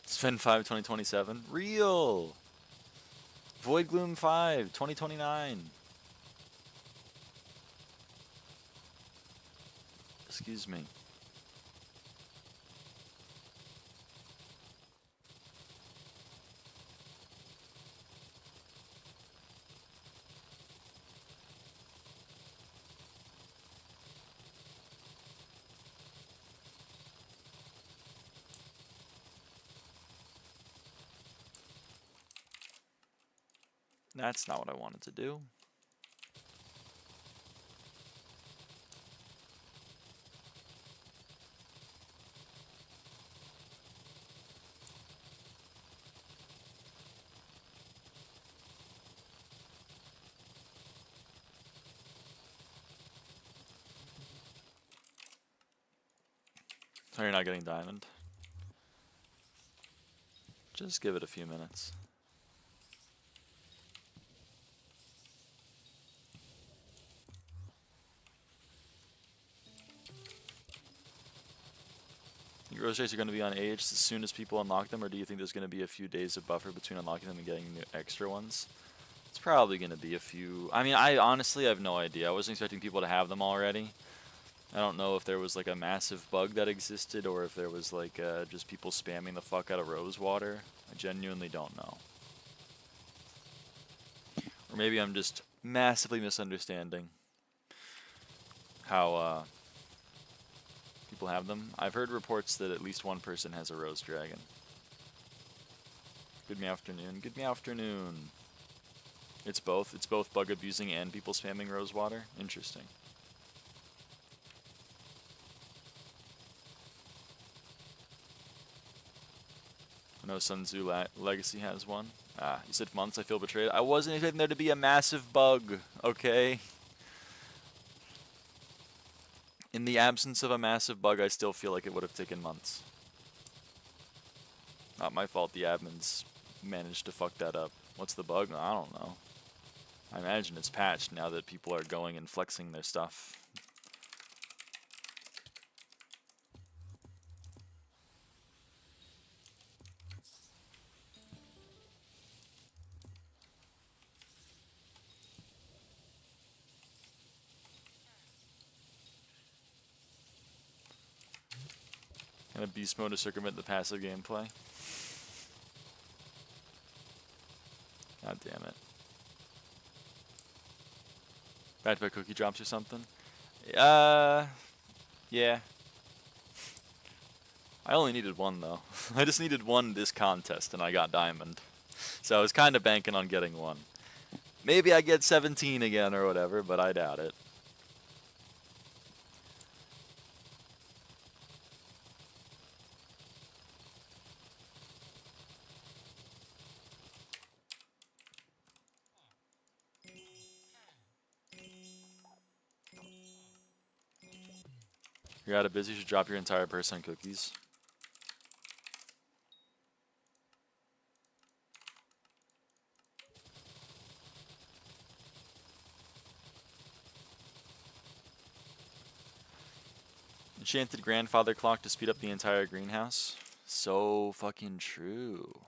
Sven 5 2027. Real! Void Gloom 5 2029. Excuse me. That's not what I wanted to do. Oh, you're not getting diamond? Just give it a few minutes. Think rose rates are going to be on age as soon as people unlock them, or do you think there's going to be a few days of buffer between unlocking them and getting new extra ones? It's probably going to be a few. I mean, I honestly have no idea. I wasn't expecting people to have them already. I don't know if there was like a massive bug that existed, or if there was like just people spamming the fuck out of rose water. I genuinely don't know. Or maybe I'm just massively misunderstanding how people have them. I've heard reports that at least one person has a rose dragon. Good me afternoon. Good me afternoon. It's both. It's both bug abusing and people spamming rose water. Interesting. I know Sun Tzu Legacy has one. Ah, you said months. I feel betrayed. I wasn't expecting there to be a massive bug. Okay. In the absence of a massive bug, I still feel like it would have taken months. Not my fault the admins managed to fuck that up. What's the bug? I don't know. I imagine it's patched now that people are going and flexing their stuff. Kind of beast mode to circumvent the passive gameplay. God damn it. Back to back cookie drops or something? Yeah. I only needed one though. I just needed one this contest and I got diamond. So I was kind of banking on getting one. Maybe I get 17 again or whatever, but I doubt it. You're out of biz, you should drop your entire purse on cookies. Enchanted grandfather clock to speed up the entire greenhouse. So fucking true.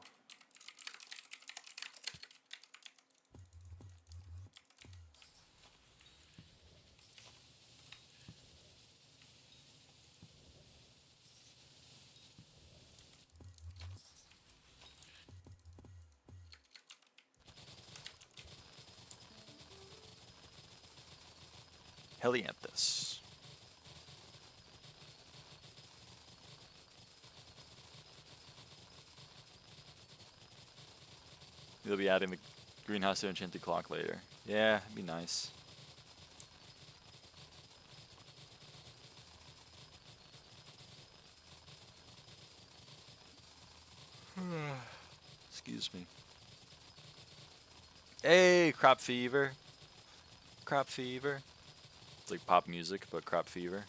Helianthus. You'll be adding the greenhouse to enchanted clock later. Yeah, it'd be nice. Excuse me. Hey, crop fever. Crop fever. It's like pop music, but crop fever.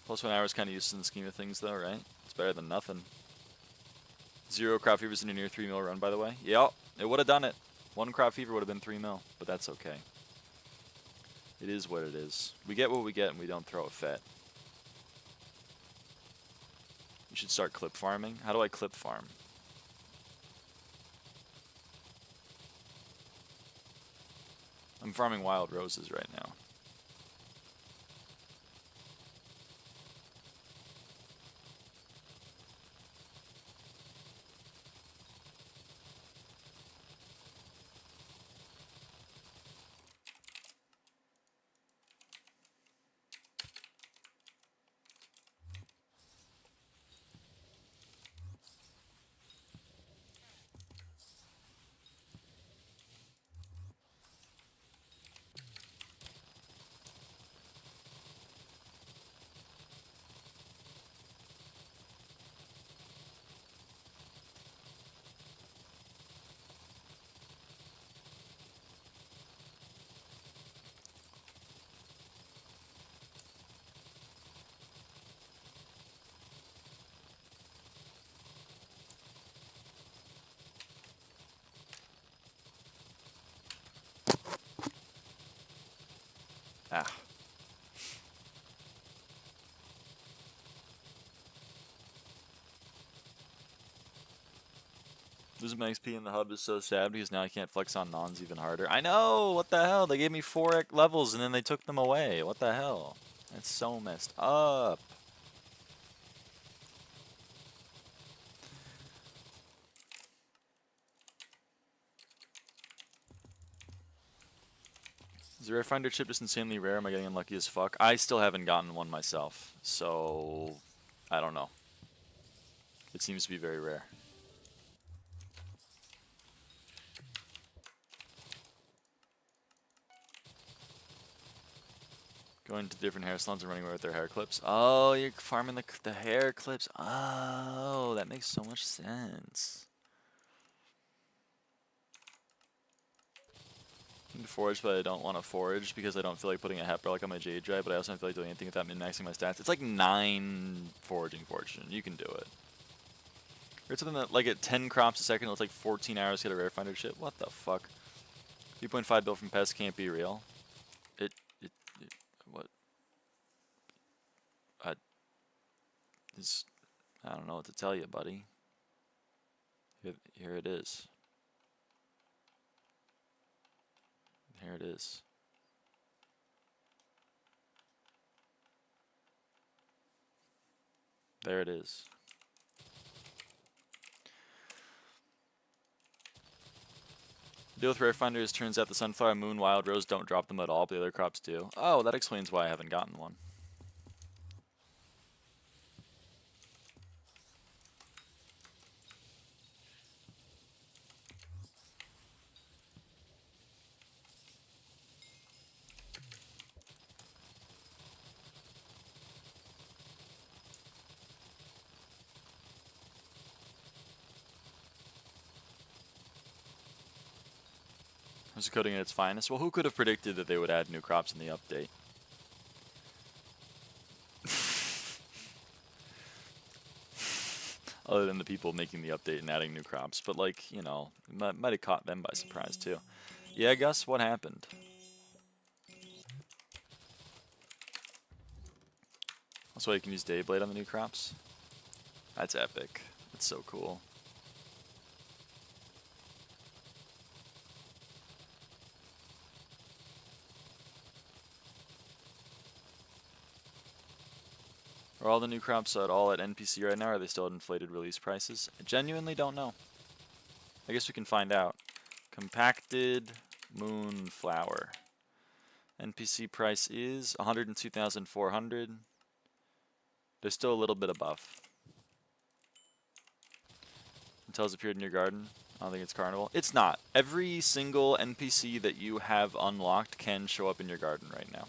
+1 hour is kind of useless in the scheme of things, though, right? It's better than nothing. 0 crop fevers in a near 3 mil run, by the way. Yep, it would have done it. 1 crop fever would have been 3 mil, but that's okay. It is what it is. We get what we get, and we don't throw a fit. You should start clip farming. How do I clip farm? I'm farming wild roses right now. Losing my XP in the hub is so sad because now I can't flex on nons even harder. I know! What the hell? They gave me 4 levels and then they took them away. What the hell? That's so messed up. Is the rare finder chip just insanely rare? Am I getting unlucky as fuck? I still haven't gotten one myself, so I don't know. It seems to be very rare. Going to different hair salons and running away with their hair clips. Oh, you're farming the hair clips. Oh, that makes so much sense. I need to forage, but I don't want to forage because I don't feel like putting a hep relic on my jade drive, but I also don't feel like doing anything without min-maxing my stats. It's like 9 foraging fortune. You can do it. There's something that, like, at 10 crops a second, it's like 14 hours to get a rare finder shit. What the fuck? 3.5 bill from Pest can't be real. What? I don't know what to tell you, buddy. Here it is. Here it is. There it is. The deal with rare finders turns out the sunflower, moon, wild rose don't drop them at all, but the other crops do. Oh, that explains why I haven't gotten one. Was the coding at its finest? Well, who could have predicted that they would add new crops in the update? Other than the people making the update and adding new crops. But, like, you know, it might have caught them by surprise, too. Yeah, Gus, what happened? That's why you can use Dayblade on the new crops? That's epic. That's so cool. Are all the new crops at all at NPC right now, or are they still at inflated release prices? I genuinely don't know. I guess we can find out. Compacted moonflower. NPC price is 102,400. They're still a little bit above. Until it's appeared in your garden. I don't think it's carnival. It's not. Every single NPC that you have unlocked can show up in your garden right now.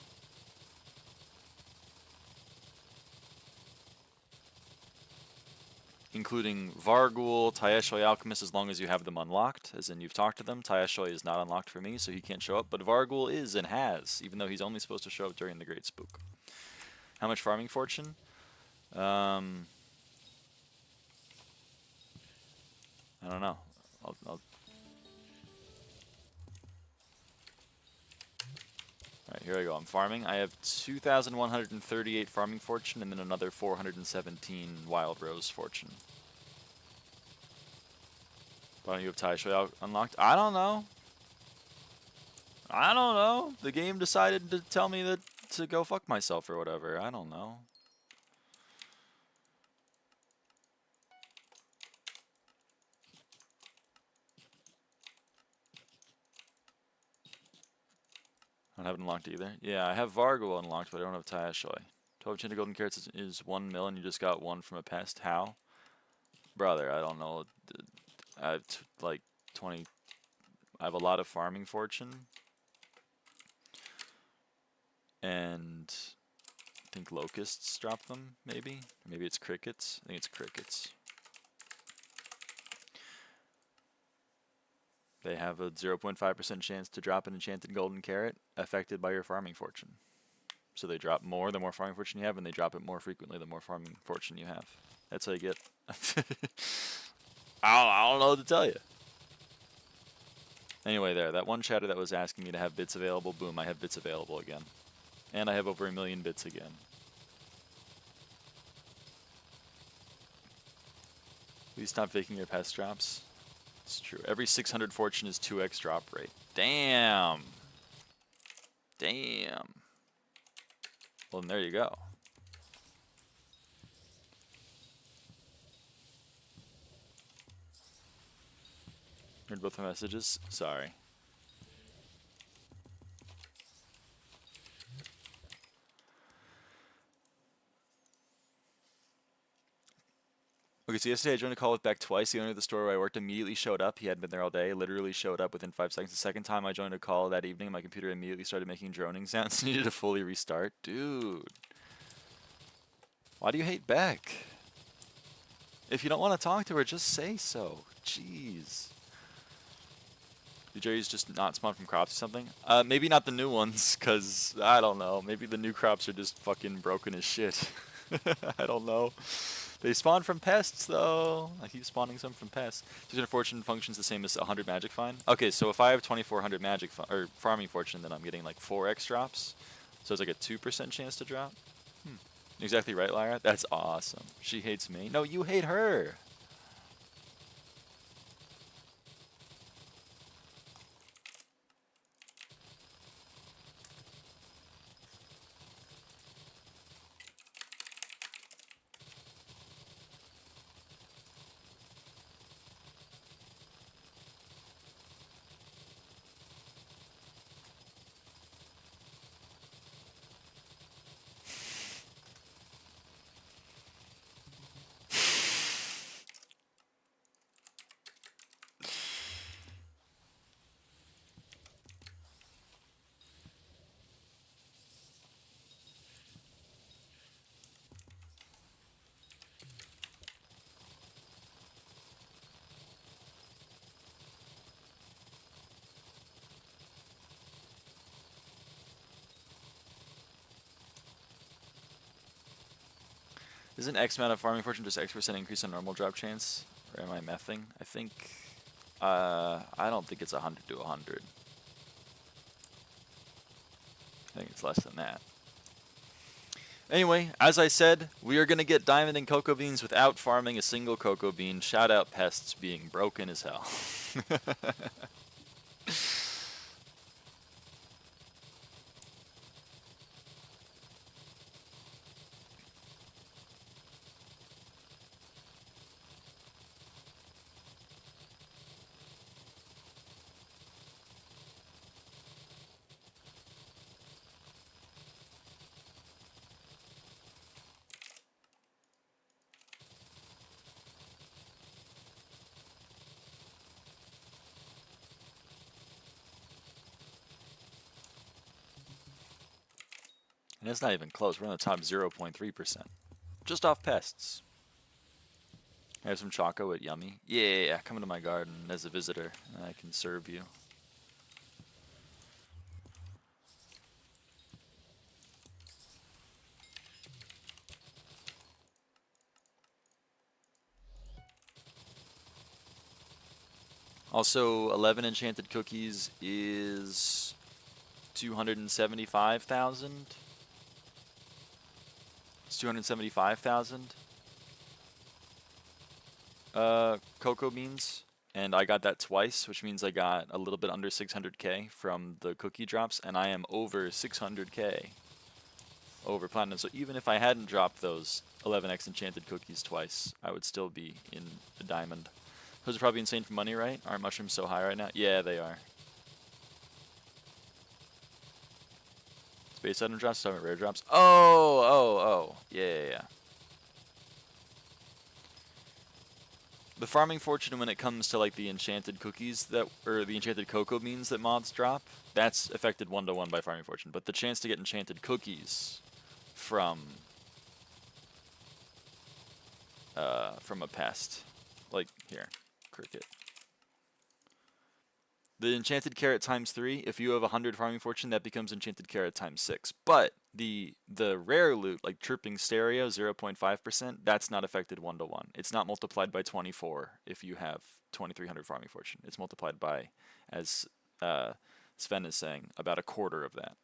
Including Vargul, Taeshoi Alchemist, as long as you have them unlocked, as in you've talked to them. Taeshoi is not unlocked for me, so he can't show up, but Vargul is and has, even though he's only supposed to show up during the Great Spook. How much farming fortune? I don't know. Alright, here I go. I'm farming. I have 2,138 farming fortune and then another 417 wild rose fortune. Why don't you have Taeshoi unlocked? I don't know. I don't know. The game decided to tell me that to go fuck myself or whatever. I don't know. I don't have it unlocked either. Yeah, I have Vargul unlocked, but I don't have Taeshoi. 12 enchanted golden carrots is 1 mil, and you just got one from a pest. How? Brother, I don't know. I have like 20. I have a lot of farming fortune. And I think locusts drop them, maybe? Maybe it's crickets. I think it's crickets. They have a 0.5% chance to drop an enchanted golden carrot affected by your farming fortune. So they drop more the more farming fortune you have, and they drop it more frequently the more farming fortune you have. That's how you get. I don't know what to tell you. Anyway, that one chatter that was asking me to have bits available, boom, I have bits available again. And I have over 1 million bits again. Please stop faking your pest drops. It's true. Every 600 fortune is 2x drop rate. Damn. Damn. Well, then there you go. Heard both the messages? Sorry. Okay, so yesterday I joined a call with Beck twice. The owner of the store where I worked immediately showed up. He hadn't been there all day. Literally showed up within 5 seconds. The second time I joined a call that evening, my computer immediately started making droning sounds. Needed to fully restart. Dude. Why do you hate Beck? If you don't want to talk to her, just say so. Jeez. Do Jerry's just not spawn from crops or something? Maybe not the new ones, because, I don't know. Maybe the new crops are just fucking broken as shit. I don't know. They spawn from pests, though. I keep spawning some from pests. 600 fortune functions the same as 100 magic fine. Okay, so if I have 2400 magic or farming fortune, then I'm getting like 4x drops. So it's like a 2% chance to drop. Exactly right, Lyra. That's awesome. She hates me. No, you hate her. Isn't X amount of farming fortune just X% increase on normal drop chance? Or am I mething? I think, I don't think it's 100 to 100. I think it's less than that. Anyway, as I said, we are going to get diamond and cocoa beans without farming a single cocoa bean. Shout out pests being broken as hell. And it's not even close. We're on the top 0.3%. Just off pests. I have some choco at Yummy. Yeah, come into my garden as a visitor, and I can serve you. Also, 11 enchanted cookies is 275,000. It's 275,000 cocoa beans, and I got that twice, which means I got a little bit under 600k from the cookie drops, and I am over 600k over platinum. So even if I hadn't dropped those 11x enchanted cookies twice, I would still be in the diamond. Those are probably insane for money, right? Aren't mushrooms so high right now? Yeah, they are. Space item drops, summit rare drops. Oh. Yeah. The farming fortune when it comes to like the enchanted cookies that, or the enchanted cocoa beans that mods drop, that's affected 1-to-1 by farming fortune. But the chance to get enchanted cookies from a pest, like here, cricket. The enchanted carrot times 3, if you have 100 farming fortune, that becomes enchanted carrot times 6. But the rare loot, like chirping stereo, 0.5%, that's not affected 1-to-1. It's not multiplied by 24 if you have 2300 farming fortune. It's multiplied by, as Sven is saying, about a quarter of that.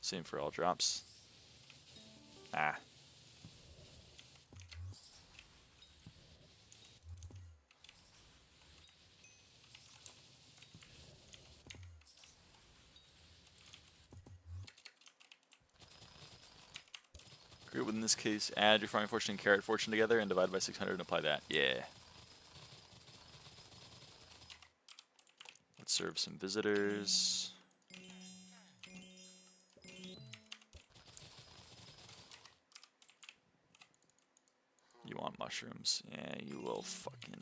Same for all drops. Ah. Group in this case, add your farming fortune and carrot fortune together and divide by 600 and apply that. Yeah. Let's serve some visitors. You want mushrooms? Yeah, you will fucking...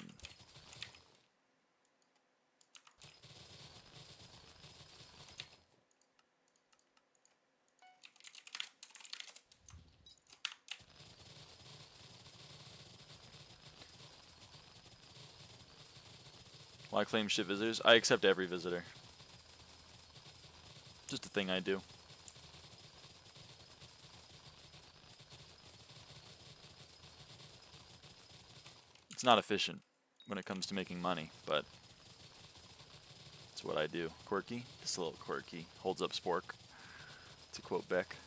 Why claim shit visitors? I accept every visitor. Just a thing I do. It's not efficient when it comes to making money, but it's what I do. Quirky? Just a little quirky. Holds up spork, to quote Beck.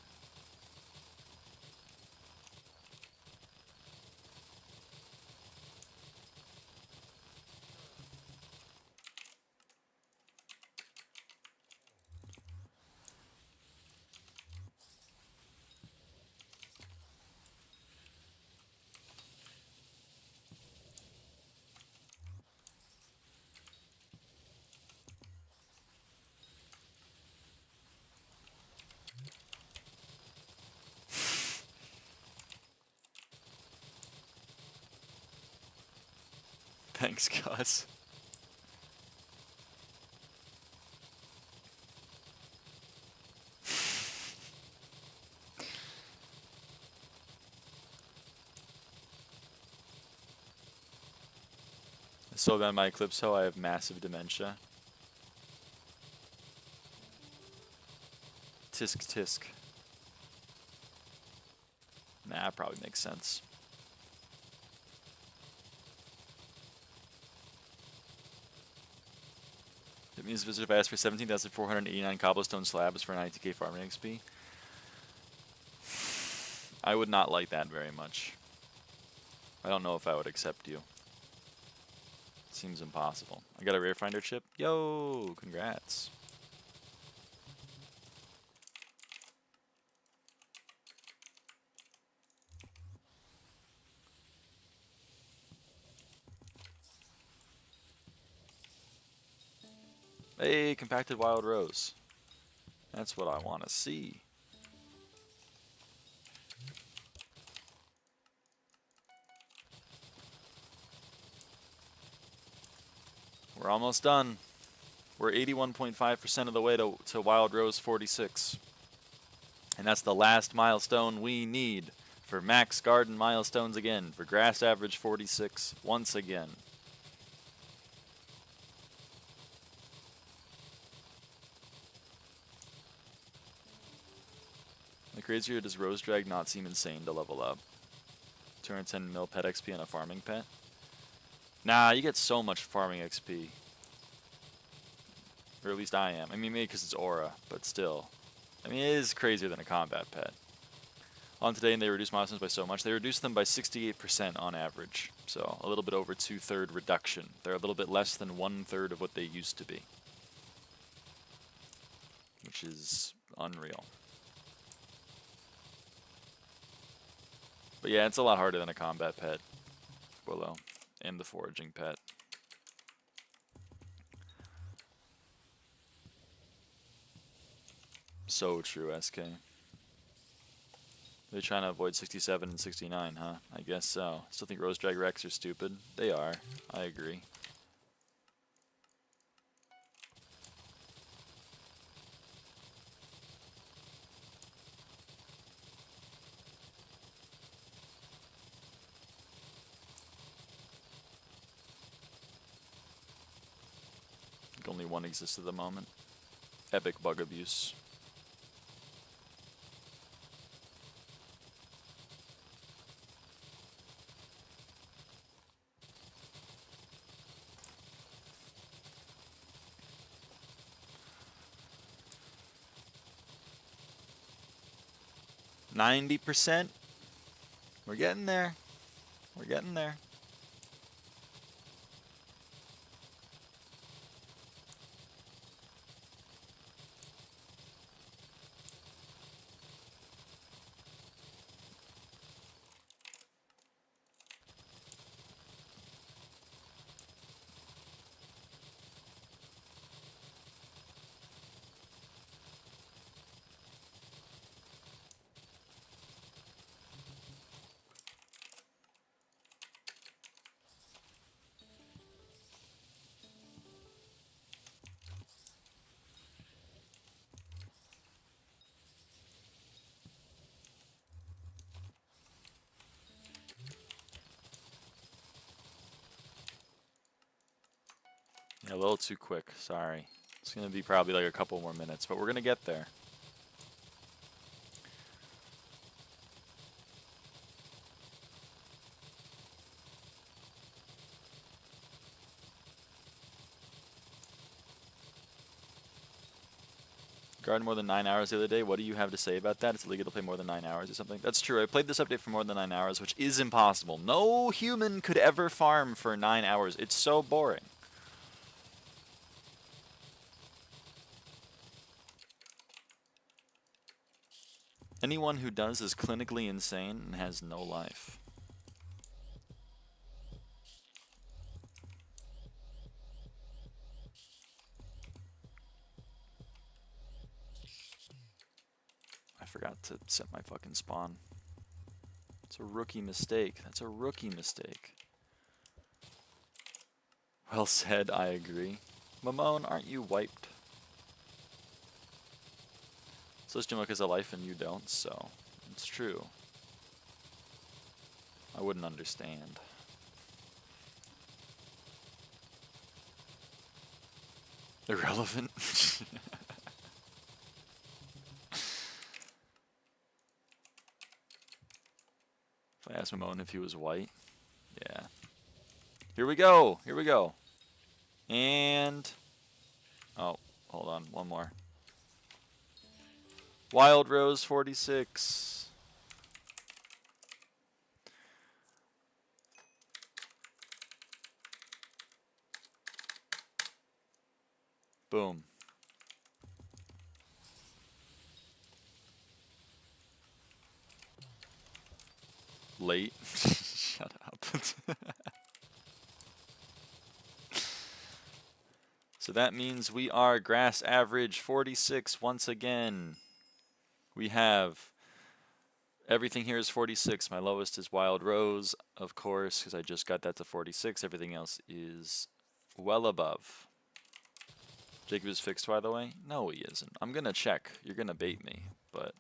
Thanks, Gus. So about my Eclipso, I have massive dementia. Tisk tisk. Nah, probably makes sense. It means visitor if I ask for 17,489 cobblestone slabs for 92k farming XP. I would not like that very much. I don't know if I would accept you. Seems impossible. I got a rare finder chip. Yo, congrats. Hey, compacted wild rose. That's what I want to see. We're almost done. We're 81.5% of the way to Wild Rose 46. And that's the last milestone we need for max garden milestones again, for grass average 46 once again. The crazier does Rose Drag not seem insane to level up? 210 mil pet XP on a farming pet? Nah, you get so much farming XP. Or at least I am. I mean, maybe because it's aura, but still. I mean, it is crazier than a combat pet. On today, and they reduced milestones by so much. They reduced them by 68% on average. So a little bit over 2/3 reduction. They're a little bit less than 1/3 of what they used to be. Which is unreal. But yeah, it's a lot harder than a combat pet. Willow. And the foraging pet. So true, SK. They're trying to avoid 67 and 69, huh? I guess so. Still think Rose Drag Rex are stupid? They are. I agree. I think only one exists at the moment. Epic bug abuse. 90%. We're getting there. We're getting there. Yeah, a little too quick, sorry. It's going to be probably like a couple more minutes, but we're going to get there. Garden more than 9 hours the other day. What do you have to say about that? It's illegal to play more than 9 hours or something. That's true. I played this update for more than 9 hours, which is impossible. No human could ever farm for 9 hours. It's so boring. Anyone who does is clinically insane and has no life. I forgot to set my fucking spawn. It's a rookie mistake. That's a rookie mistake. Well said, I agree. Mamone, aren't you wiped? So Jimok has a life and you don't, so it's true. I wouldn't understand. Irrelevant. If I asked Mamone if he was white, yeah. Here we go. Here we go. And oh, hold on, one more. Wild Rose 46. Boom. Late. Shut up. So that means we are grass average 46 once again. We have everything here is 46. My lowest is Wild Rose, of course, because I just got that to 46. Everything else is well above. Jacob is fixed, by the way? No, he isn't. I'm going to check. You're going to bait me, but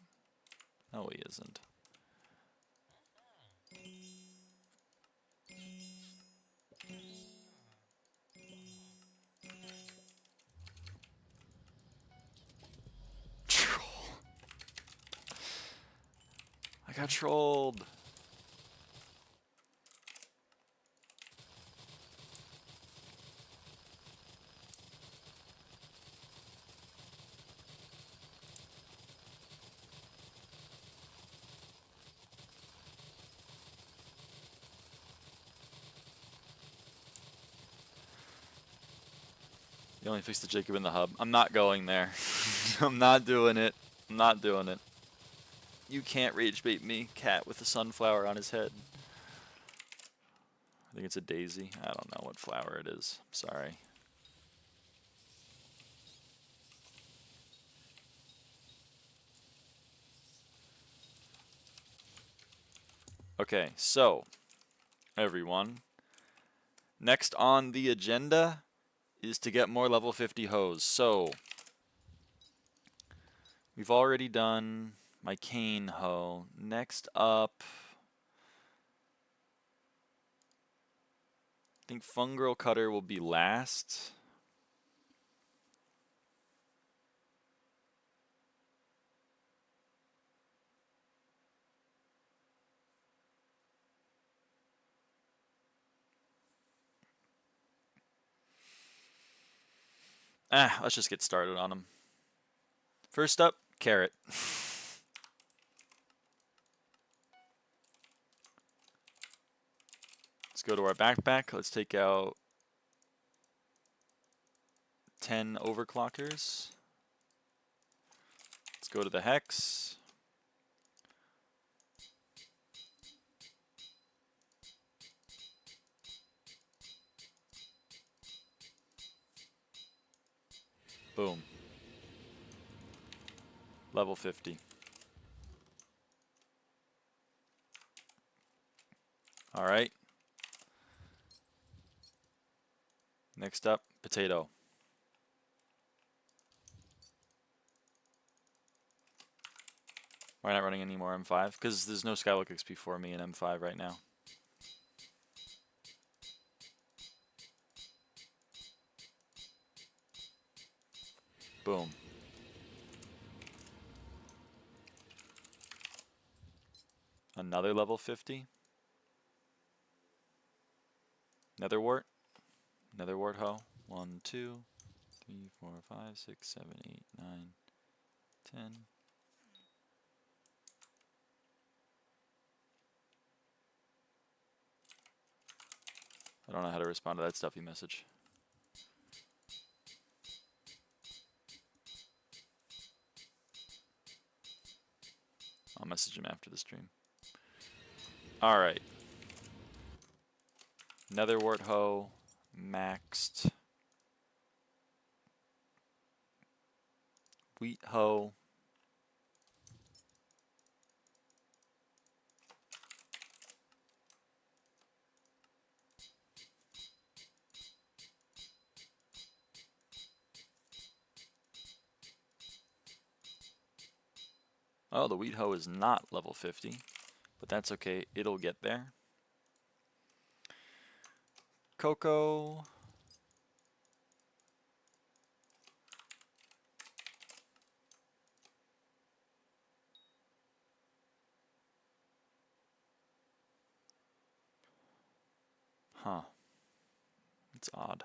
no, he isn't. I got trolled. You only fixed the Jacob in the hub. I'm not going there. I'm not doing it. I'm not doing it. You can't rage bait me, cat with a sunflower on his head. I think it's a daisy. I don't know what flower it is. Sorry. Okay, so, everyone. Next on the agenda is to get more level 50 hoes. So, we've already done my cane hoe. Next up, I think fungal cutter will be last. Let's just get started on them. First up, carrot. go to our backpack. Let's take out 10 overclockers. Let's go to the hex. Boom. Level 50. All right. Next up, potato. Why not running any more M5? Because there's no SkyBlock XP for me in M5 right now. Boom. Another level 50. Netherwort. Netherwort hoe. 1, 2, 3, 4, 5, 6, 7, 8, 9, 10. I don't know how to respond to that stuffy message. I'll message him after the stream. Alright. Netherwort hoe. Maxed. Wheat hoe. Oh, the wheat hoe is not level 50, but that's okay. It'll get there. Cocoa. Huh. It's odd.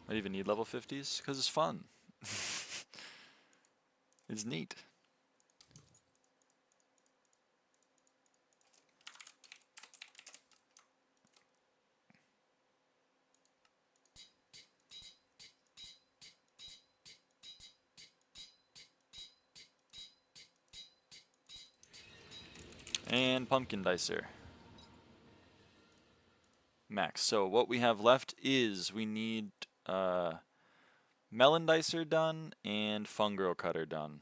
I even need level 50s because it's fun. It's neat. And pumpkin dicer. Max. So what we have left is we need melon dicer done and fungal cutter done.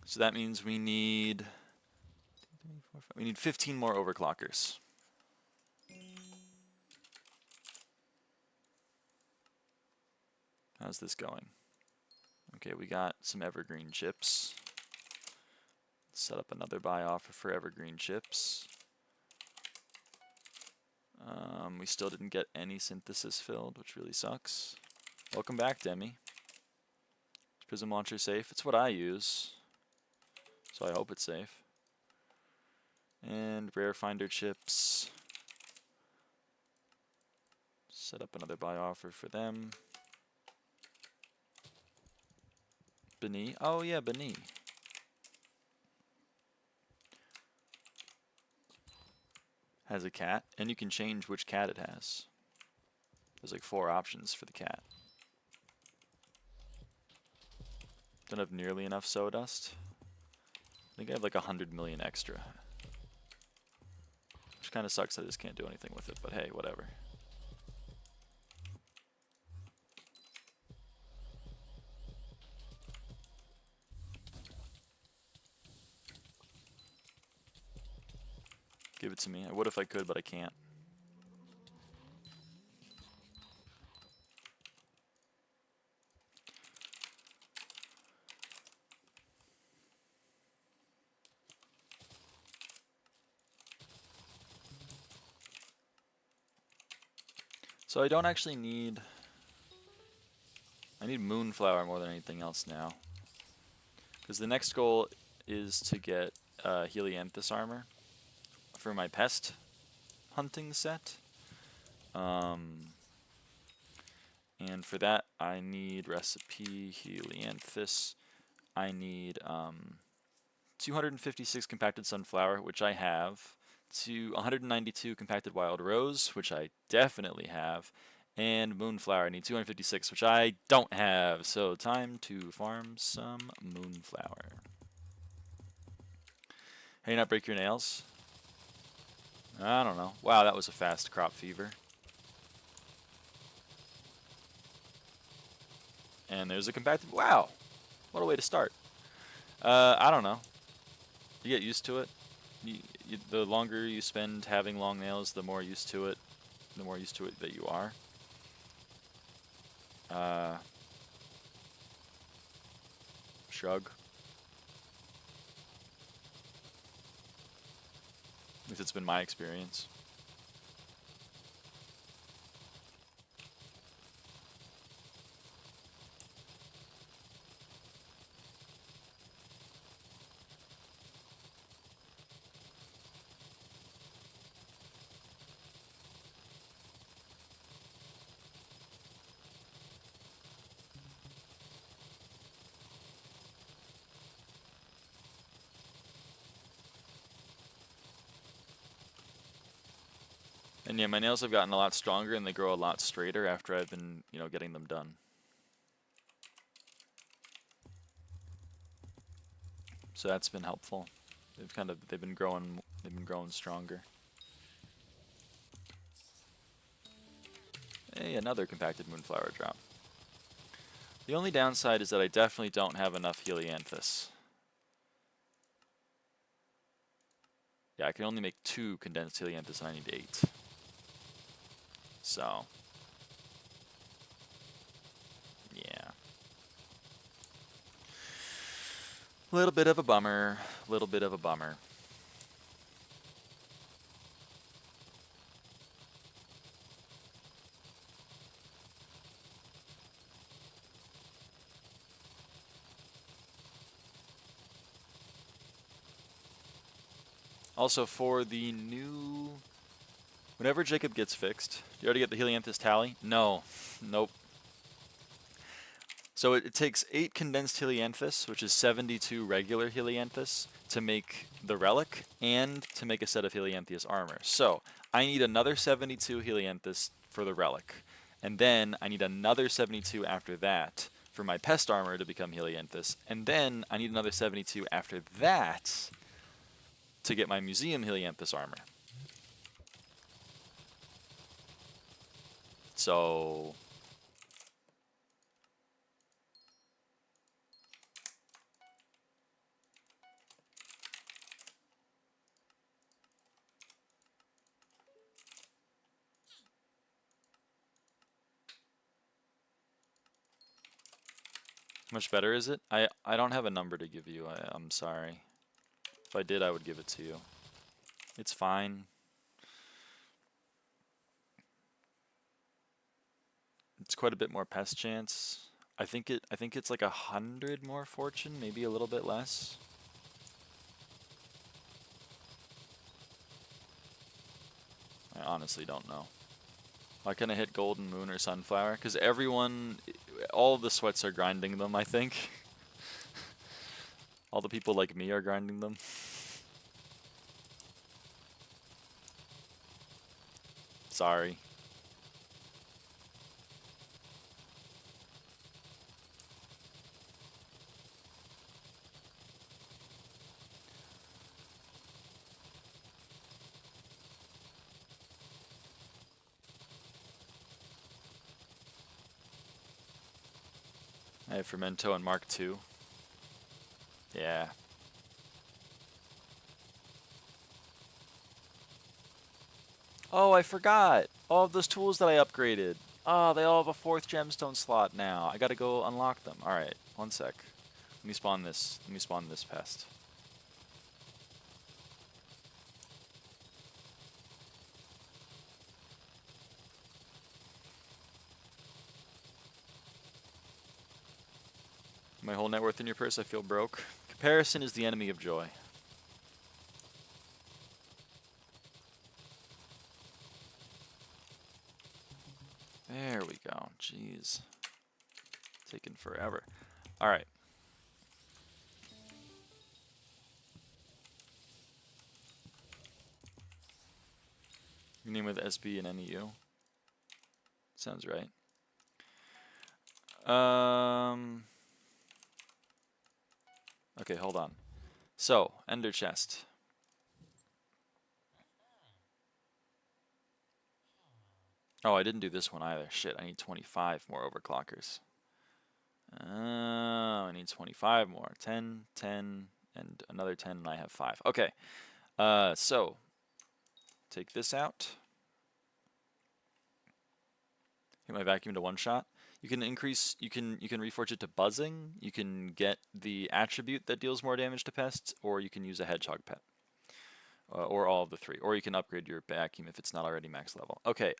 So that means we need 15 more overclockers. How's this going? Okay, we got some evergreen chips. Let's set up another buy offer for evergreen chips. We still didn't get any synthesis filled, which really sucks. Welcome back, Demi. Is Prism Launcher safe? It's what I use, so I hope it's safe. And rare finder chips. Set up another buy offer for them. Beni. Oh yeah, Beni. Has a cat, and you can change which cat it has. There's like 4 options for the cat. Don't have nearly enough sawdust. I think I have like 100 million extra. Which kind of sucks that I just can't do anything with it, but hey, whatever. Give it to me. I would if I could, but I can't. So I don't actually need I need moonflower more than anything else now. Because the next goal is to get helianthus armor for my pest hunting set. And for that, I need recipe helianthus. I need 256 compacted sunflower, which I have, to 192 compacted wild rose, which I definitely have, and moonflower. I need 256, which I don't have. So time to farm some moonflower. Hey, not break your nails? I don't know. Wow, that was a fast crop fever. And there's a compacted. Wow, what a way to start. I don't know. You get used to it. The longer you spend having long nails, the more used to it. The more used to it that you are. Shrug. At least it's been my experience. And yeah, my nails have gotten a lot stronger and they grow a lot straighter after I've been, getting them done. So that's been helpful. They've been growing stronger. Hey, another compacted moonflower drop. The only downside is that I definitely don't have enough helianthus. Yeah, I can only make 2 condensed helianthus and I need 8. So, yeah. Little bit of a bummer. Little bit of a bummer. Also, for the new... Whenever Jacob gets fixed, do you already get the helianthus tally? No. Nope. So it takes 8 condensed helianthus, which is 72 regular helianthus, to make the relic and to make a set of helianthus armor. So I need another 72 helianthus for the relic. And then I need another 72 after that for my pest armor to become helianthus. And then I need another 72 after that to get my museum helianthus armor. So how much better is it? I don't have a number to give you. I'm sorry. If I did, I would give it to you. It's fine. It's quite a bit more pest chance. I think it's like 100 more fortune, maybe a little bit less. I honestly don't know. Why can't I hit Golden Moon or Sunflower? Because all of the sweats are grinding them, I think. All the people like me are grinding them. Sorry. I have Fermento and Mark II. Yeah. Oh, I forgot! All of those tools that I upgraded. Oh, they all have a 4th gemstone slot now. I gotta go unlock them. Alright, one sec. Let me spawn this. Let me spawn this pest. My whole net worth in your purse, I feel broke. Comparison is the enemy of joy. There we go. Jeez. Taking forever. All right. Your name with SB and NEU. Sounds right. Okay, hold on. So, Ender Chest. Oh, I didn't do this one either. Shit, I need 25 more overclockers. I need 25 more. 10, 10, and another 10, and I have 5. Okay. So, take this out. Hit my vacuum to one shot. You can increase, you can reforge it to buzzing. You can get the attribute that deals more damage to pests, or you can use a hedgehog pet. Or all of the three. Or you can upgrade your vacuum if it's not already max level. Okay,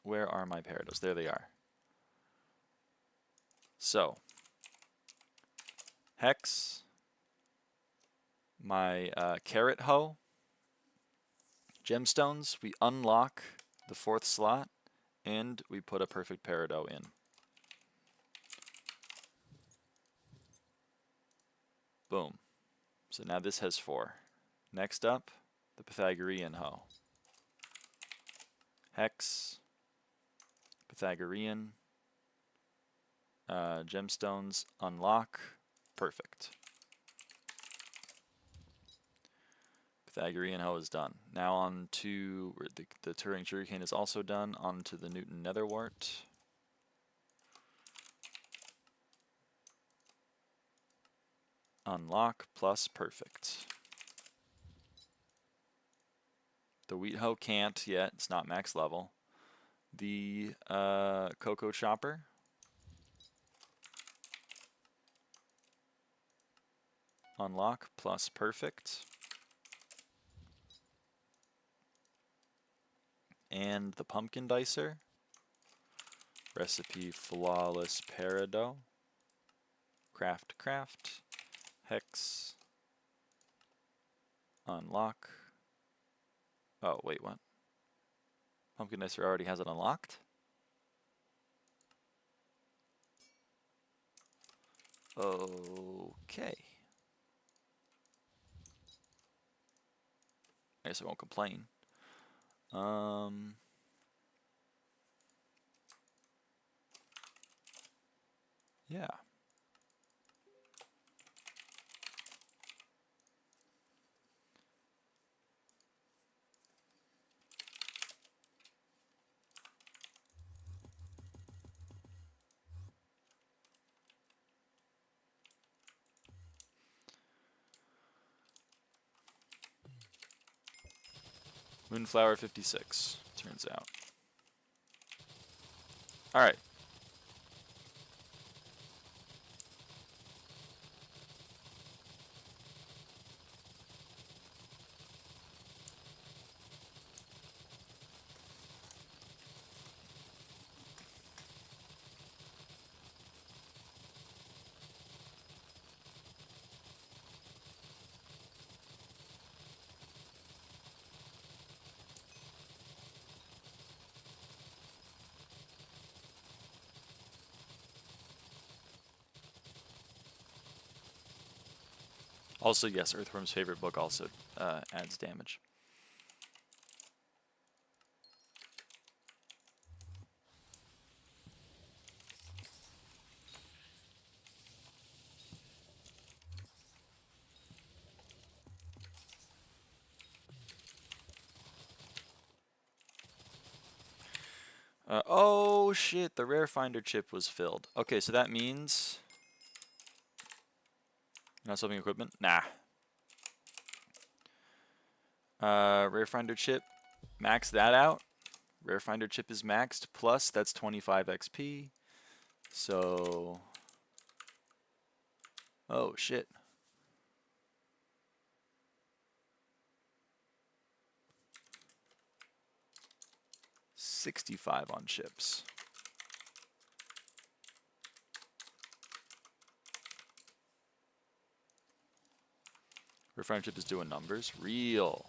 where are my parados? There they are. So, Hex, my carrot hoe, gemstones, we unlock the 4th slot, and we put a perfect parado in. Boom. So now this has 4. Next up, the Pythagorean hoe. Hex, Pythagorean, gemstones, unlock, perfect. Pythagorean hoe is done. Now on to the Turing Sugarcane is also done. On to the Newton Netherwort. Unlock plus perfect. The Wheat Hoe can't yet, it's not max level. The Cocoa Chopper. Unlock plus perfect. And the Pumpkin Dicer. Recipe Flawless Parado. Craft, craft. Hex. Unlock. Oh, wait, what? Pumpkin Dicer already has it unlocked? Okay. I guess I won't complain. Yeah. Moonflower 56, turns out. Alright. Also, yes, Earthworm's favorite book also adds damage. Oh shit, the rare finder chip was filled. Okay, so that means... Not swapping equipment? Nah. Rare finder chip, max that out. Rare finder chip is maxed, plus that's 25 XP. So... Oh shit. $65 on chips. For friendship is doing numbers. Real.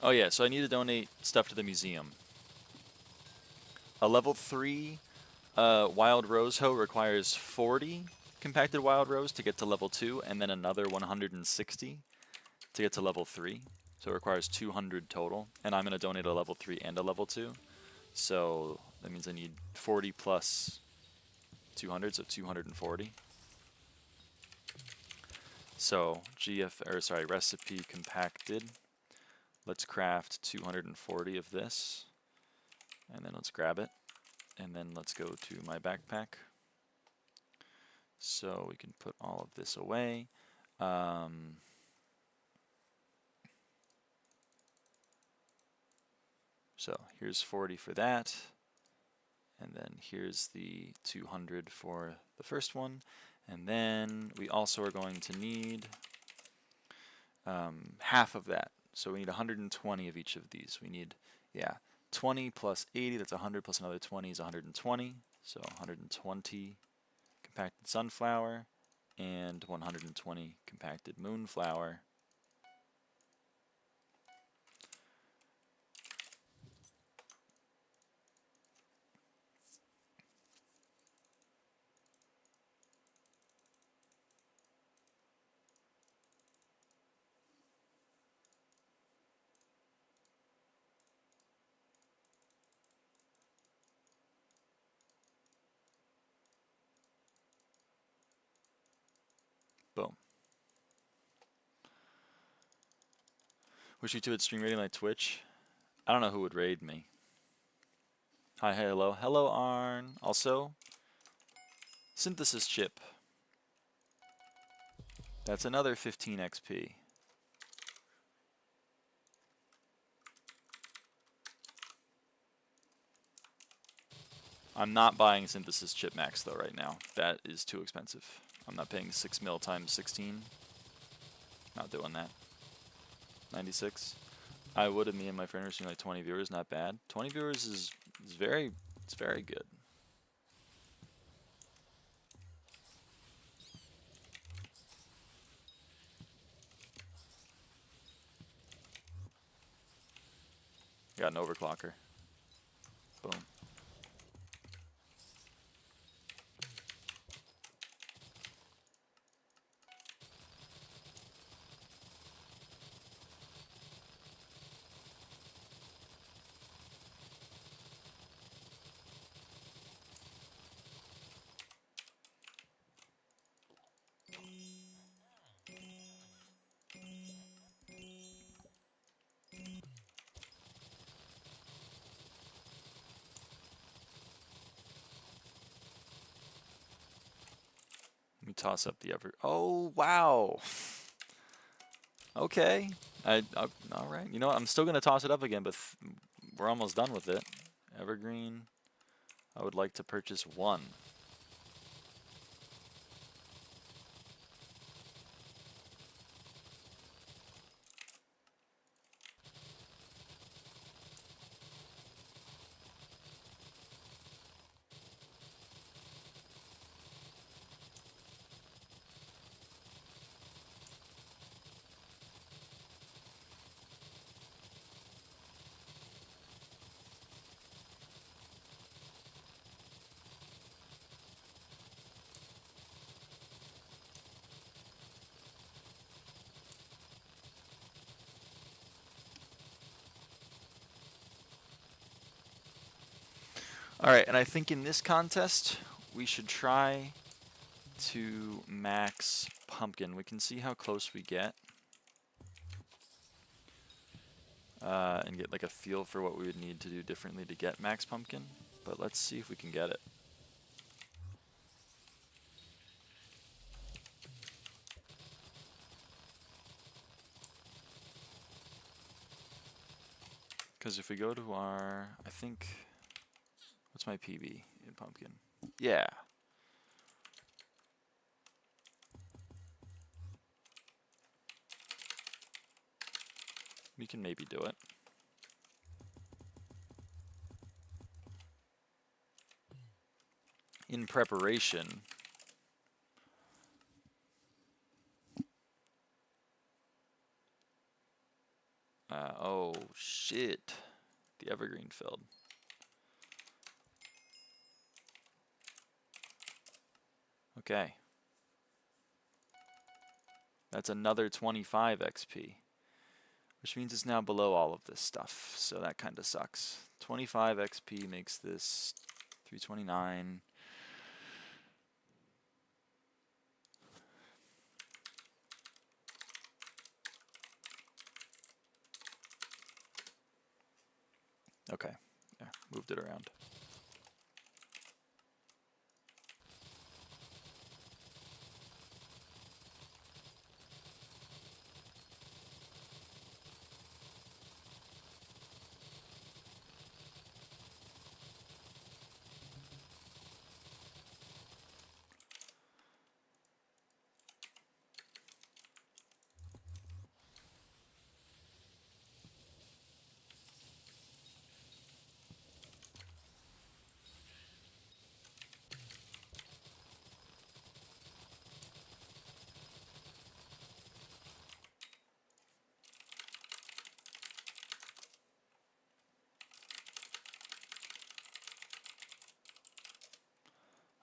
Oh yeah, so I need to donate stuff to the museum. A level 3 wild rose hoe requires 40 compacted wild rose to get to level 2, and then another 160 to get to level 3. So it requires 200 total, and I'm going to donate a level 3 and a level 2. So that means I need 40 plus 200, so 240. So recipe compacted. Let's craft 240 of this, and then let's grab it, and then let's go to my backpack. So we can put all of this away. So here's 40 for that, and then here's the 200 for the first one, and then we also are going to need half of that. So we need 120 of each of these. We need, 20 plus 80, that's 100, plus another 20 is 120. So 120 compacted sunflower and 120 compacted moonflower. Boom. Wish you two would stream raiding my Twitch. I don't know who would raid me. Hi, hello. Hello, Arn. Also, synthesis chip. That's another 15 XP. I'm not buying synthesis chip max though right now. That is too expensive. I'm not paying 6 mil times 16. Not doing that. 96. I would if me and my friend were seeing like 20 viewers, not bad. 20 viewers is very good. Got an overclocker. Boom. Let me toss up the ever. Oh wow. Okay. All right. You know what? I'm still gonna toss it up again, but we're almost done with it. Evergreen. I would like to purchase 1. Alright, and I think in this contest, we should try to max pumpkin. We can see how close we get. and get like a feel for what we would need to do differently to get max pumpkin. But let's see if we can get it. Because if we go to our, I think, what's my PB in pumpkin? Yeah. We can maybe do it. In preparation, oh shit, the evergreen filled. Okay. That's another 25 XP, which means it's now below all of this stuff, so that kind of sucks. 25 XP makes this 329. Okay, yeah, moved it around.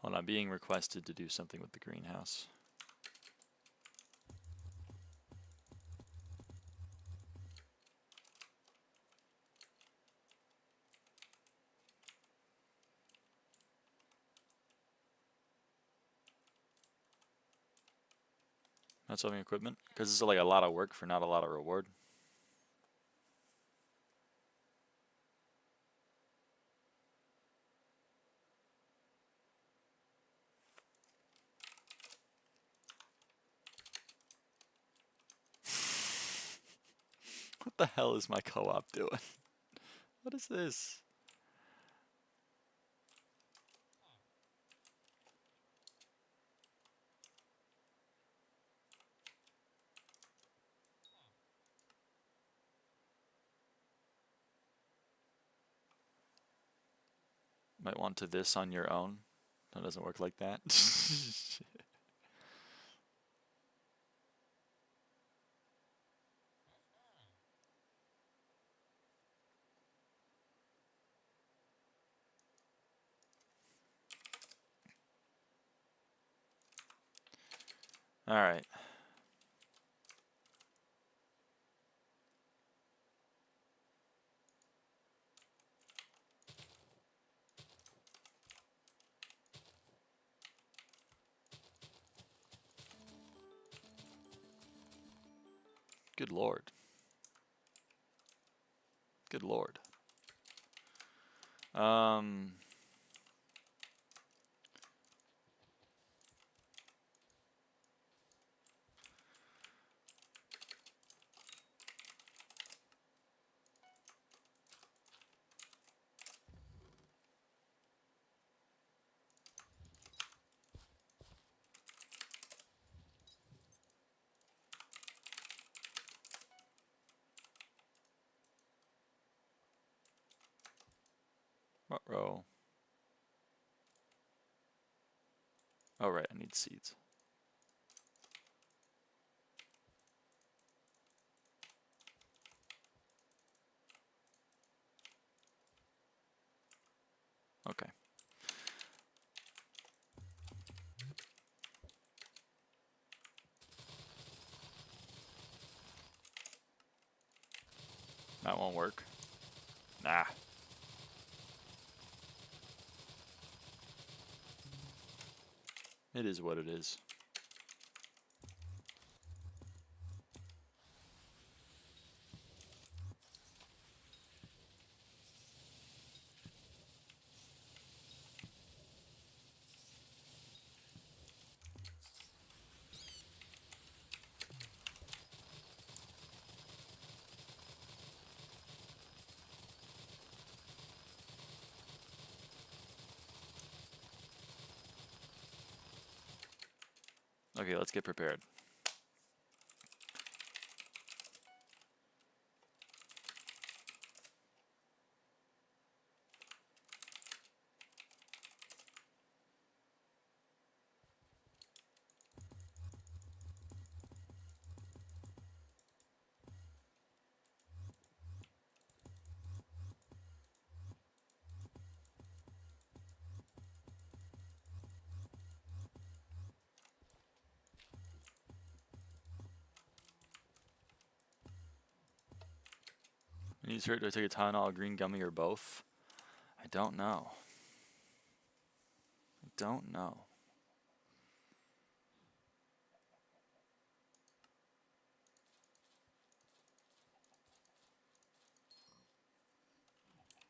Hold on, I'm being requested to do something with the greenhouse. Not solving equipment? Because this is like a lot of work for not a lot of reward. What the hell is my co-op doing? What is this? Might want to this on your own. That doesn't work like that. All right. Good Lord. Good Lord. What row? Oh, right, I need seeds. Okay. That won't work. Nah. It is what it is. Okay, let's get prepared. Needs hurt. Do I take a Tylenol, a green gummy, or both? I don't know. I don't know.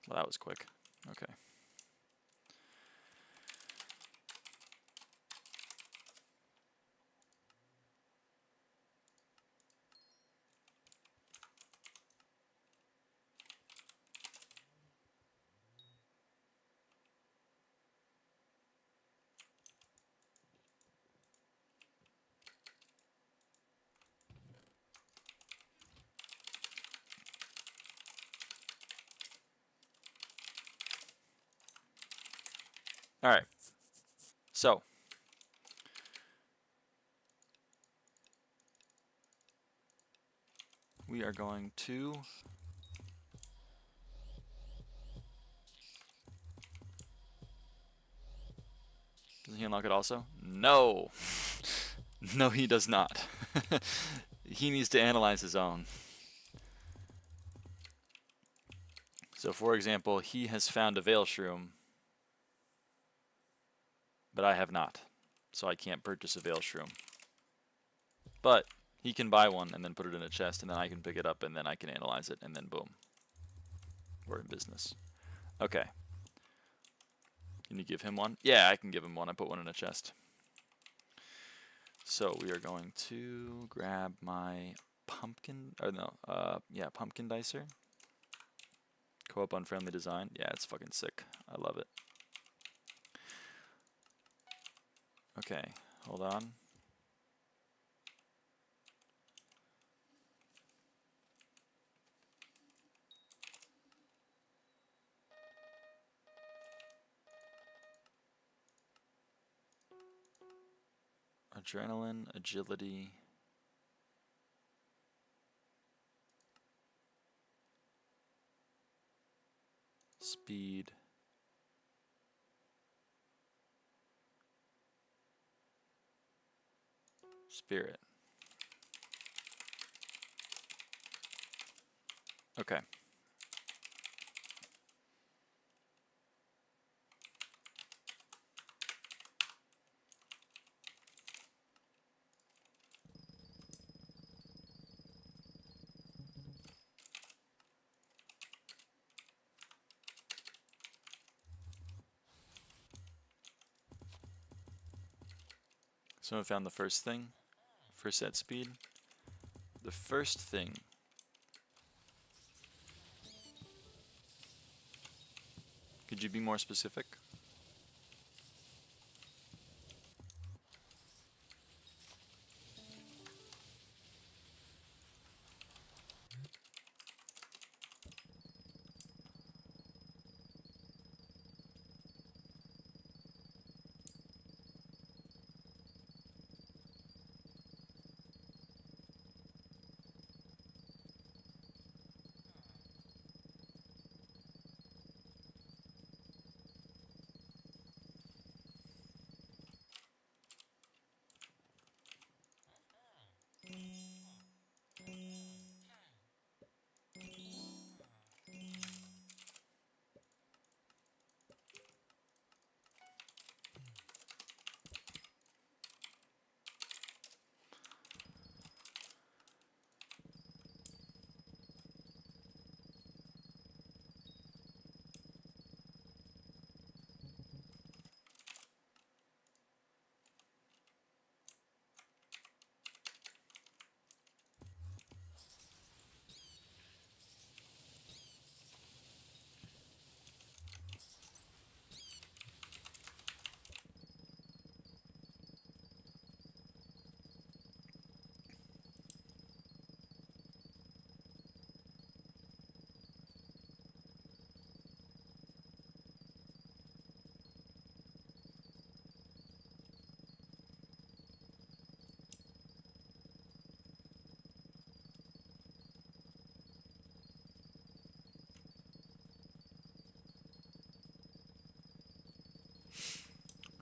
Well, that was quick. Okay. All right. So, we are going to does he unlock it also? No. No, he does not. He needs to analyze his own. So, for example, he has found a Veil Shroom, but I have not. So I can't purchase a Veil Shroom. But he can buy one and then put it in a chest, and then I can pick it up, and then I can analyze it, and then boom. We're in business. Okay. Can you give him one? Yeah, I can give him one. I put one in a chest. So we are going to grab my pumpkin, or no, yeah, pumpkin dicer. Co-op unfriendly design. Yeah, it's fucking sick. I love it. Okay, hold on. Adrenaline, agility. Speed. Spirit. Okay. So I found the first thing. First set speed. The first thing. Could you be more specific?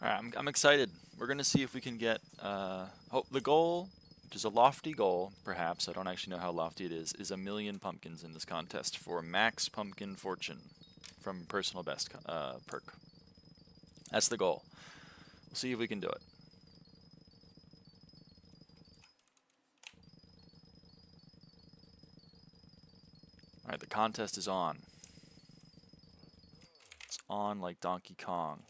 Alright, I'm excited. We're gonna see if we can get the goal, which is a lofty goal, perhaps, I don't actually know how lofty it is 1,000,000 pumpkins in this contest for max pumpkin fortune from personal best perk. That's the goal. We'll see if we can do it. Alright, the contest is on. It's on like Donkey Kong.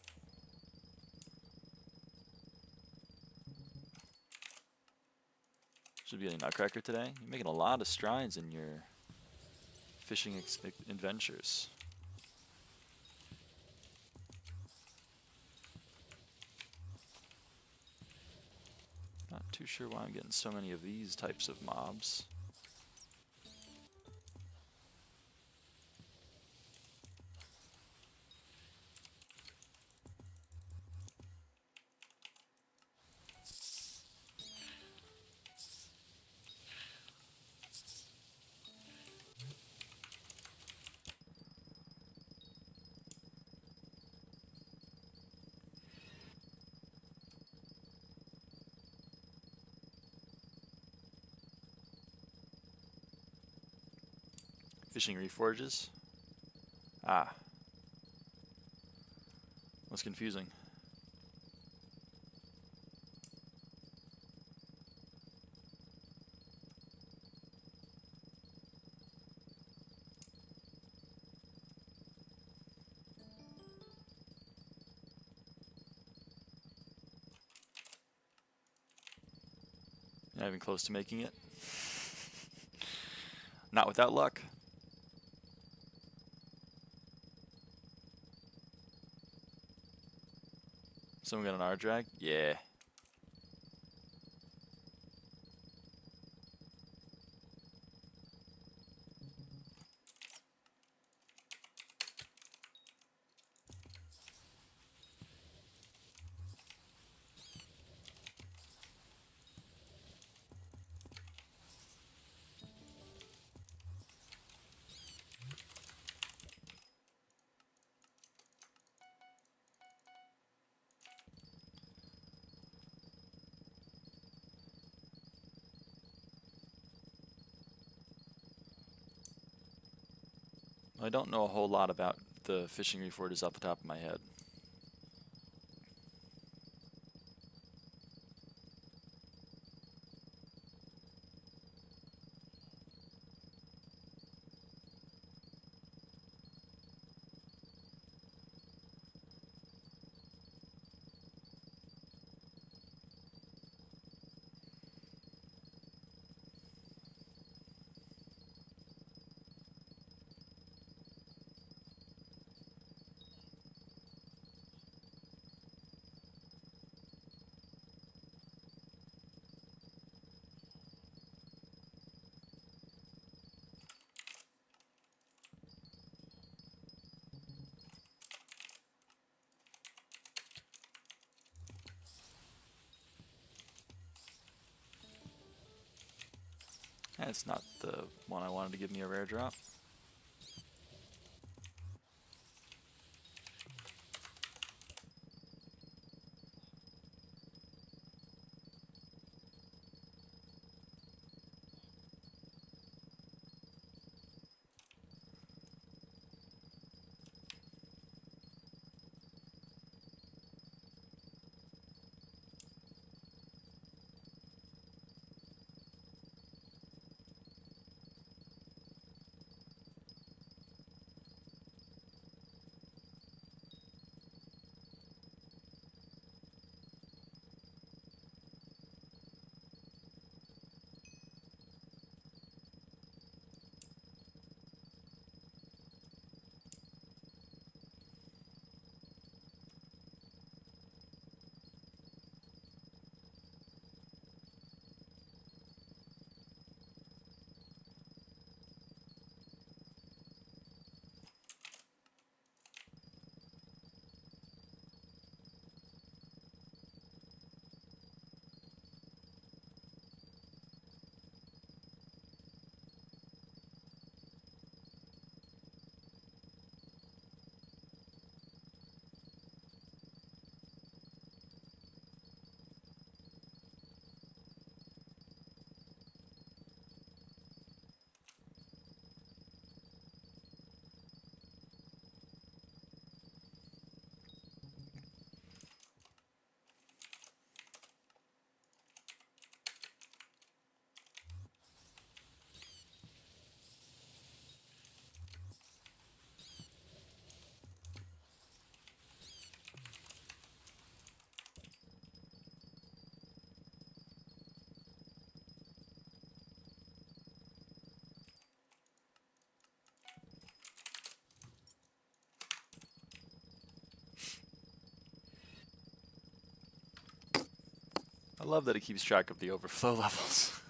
Should be a nutcracker today. You're making a lot of strides in your fishing adventures. Not too sure why I'm getting so many of these types of mobs. Fishing reforges? Ah. What's confusing? Not even close to making it. Not without luck. Someone got an R drag? Yeah. I don't know a whole lot about the fishing reforges off the top of my head. That's not the one I wanted to give me a rare drop. I love that it keeps track of the overflow levels.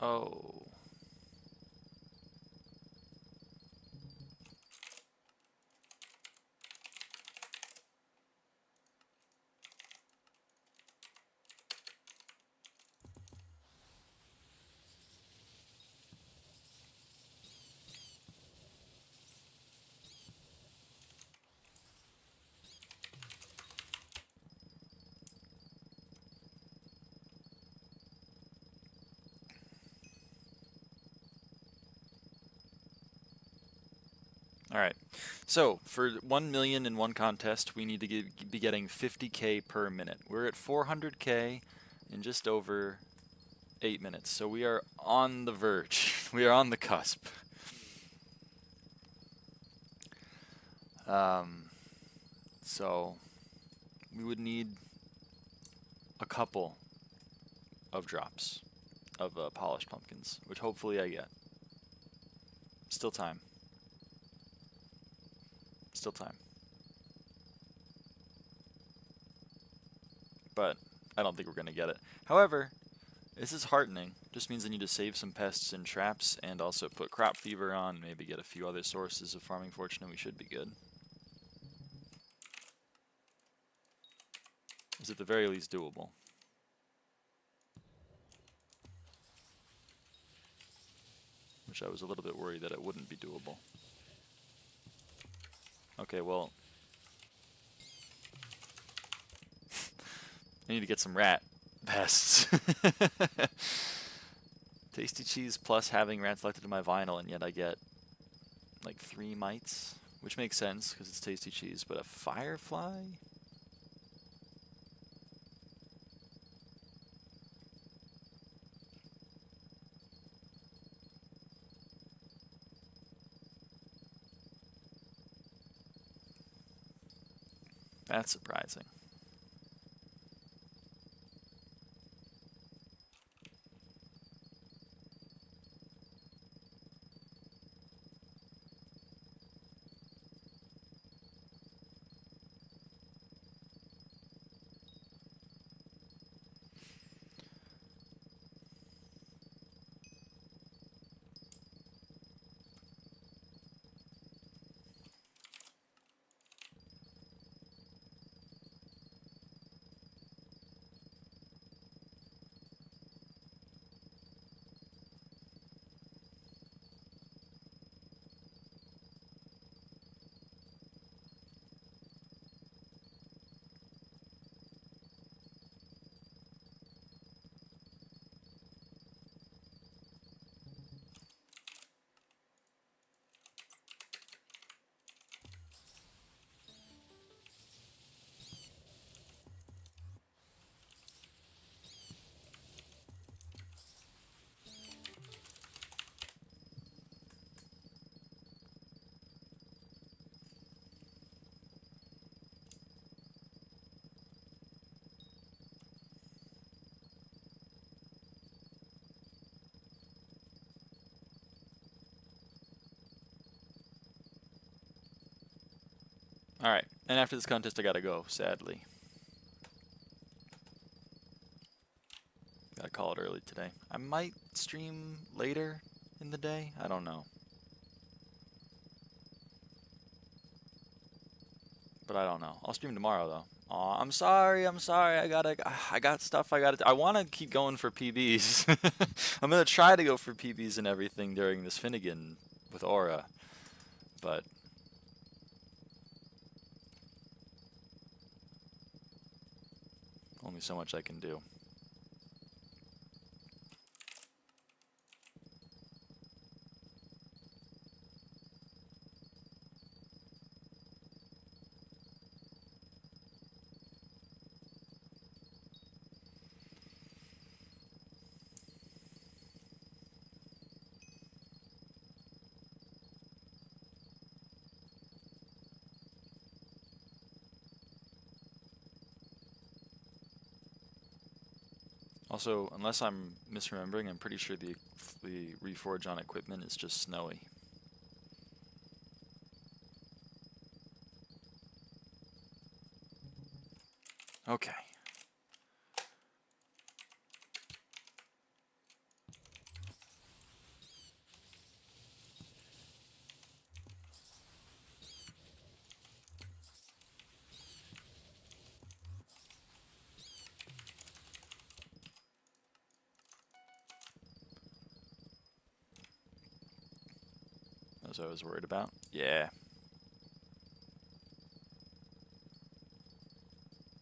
Oh. All right. So for 1 million in one contest, we need to be getting 50K per minute. We're at 400K in just over 8 minutes. So we are on the verge. We are on the cusp. So we would need a couple of drops of polished pumpkins, which hopefully I get. Still time. Still time. But I don't think we're going to get it. However, this is heartening. Just means I need to save some pests and traps and also put crop fever on, maybe get a few other sources of farming fortune, and we should be good. It's at the very least doable. Which I was a little bit worried that it wouldn't be doable. Okay, well, I need to get some rat pests. Tasty cheese plus having rats selected in my vinyl, and yet I get like 3 mites, which makes sense because it's tasty cheese, but a firefly? That's surprising. Alright, and after this contest I gotta go, sadly. Gotta call it early today. I might stream later in the day, I don't know. But I don't know. I'll stream tomorrow though. Aw, I'm sorry, I got stuff I gotta, I wanna keep going for PBs. I'm gonna try to go for PBs and everything during this Finnegan with Aura. But only so much I can do. Also, unless I'm misremembering, I'm pretty sure the reforge on equipment is just snowy. Okay. As I was worried about. Yeah.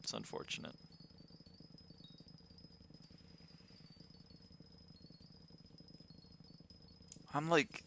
It's unfortunate. I'm like...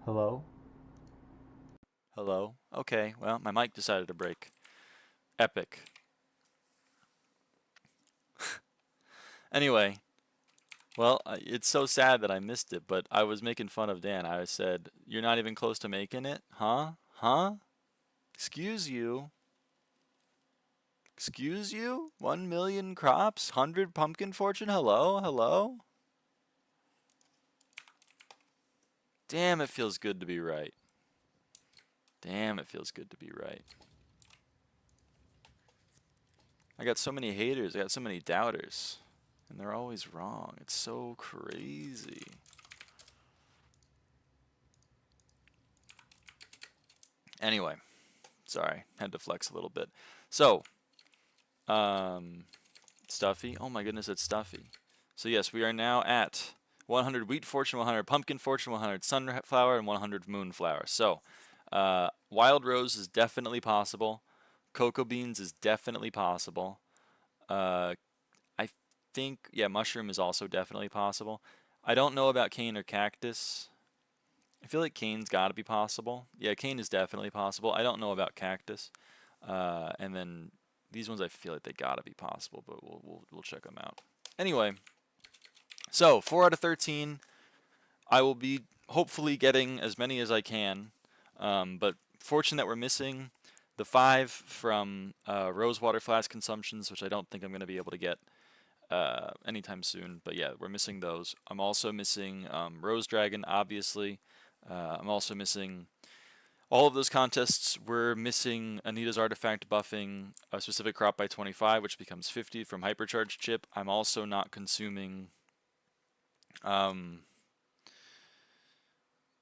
Hello? Hello? Okay, well, my mic decided to break. Epic. Anyway, well, it's so sad that I missed it, but I was making fun of Dan. I said, "You're not even close to making it? Huh? Huh? Excuse you? Excuse you? 1 million crops? 100 pumpkin fortune? Hello? Hello?" Damn, it feels good to be right. Damn, it feels good to be right. I got so many haters. I got so many doubters. And they're always wrong. It's so crazy. Anyway, sorry. Had to flex a little bit. So, Stuffy. Oh my goodness, it's Stuffy. So yes, we are now at 100 wheat fortune, 100 pumpkin fortune, 100 sunflower, and 100 moonflower. So, wild rose is definitely possible. Cocoa beans is definitely possible. I think, yeah, mushroom is also definitely possible. I don't know about cane or cactus. I feel like cane's got to be possible. Yeah, cane is definitely possible. I don't know about cactus. And then these ones I feel like they got to be possible, but we'll check them out. Anyway, so 4 out of 13. I will be hopefully getting as many as I can. But fortunate that we're missing the 5 from Rosewater Flask Consumptions, which I don't think I'm going to be able to get anytime soon. But yeah, we're missing those. I'm also missing Rose Dragon, obviously. I'm also missing all of those contests. We're missing Anita's Artifact buffing a specific crop by 25, which becomes 50 from Hypercharged Chip. I'm also not consuming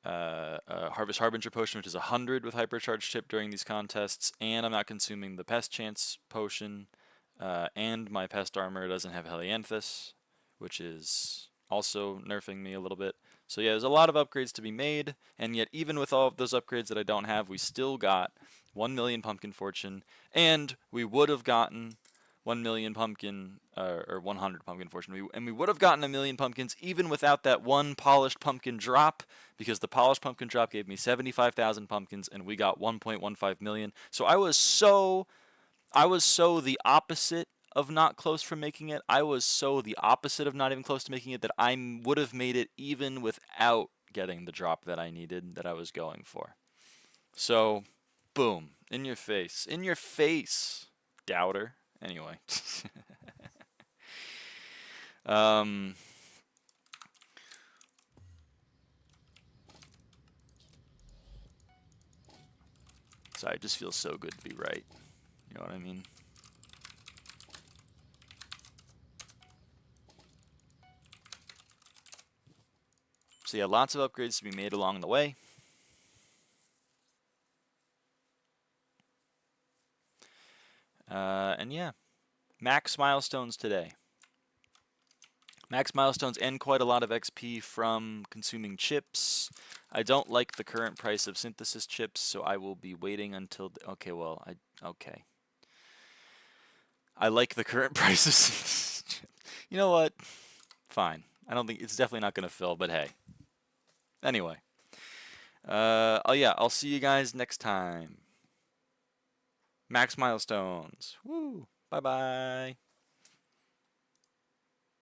Harvest Harbinger Potion, which is 100 with Hypercharged Chip during these contests, and I'm not consuming the Pest Chance Potion, and my Pest Armor doesn't have Helianthus, which is also nerfing me a little bit. So yeah, there's a lot of upgrades to be made, and yet even with all of those upgrades that I don't have, we still got 1 million Pumpkin Fortune, and we would have gotten 1 million pumpkin, or 100 pumpkin fortune. And we would have gotten 1 million pumpkins even without that one polished pumpkin drop, because the polished pumpkin drop gave me 75,000 pumpkins and we got 1.15 million. So I was so the opposite of not close from making it. I was so the opposite of not even close to making it that I would have made it even without getting the drop that I needed, that I was going for. So, boom, in your face, doubter. Anyway. Sorry, it just feels so good to be right. You know what I mean? So yeah, lots of upgrades to be made along the way. And yeah, max milestones today. Max milestones and quite a lot of XP from consuming chips. I don't like the current price of synthesis chips, so I will be waiting until... Okay, well, okay. I like the current price of synthesis chips. You know what? Fine. I don't think... It's definitely not going to fill, but hey. Anyway. Oh yeah, I'll see you guys next time. Max milestones. Woo! Bye-bye.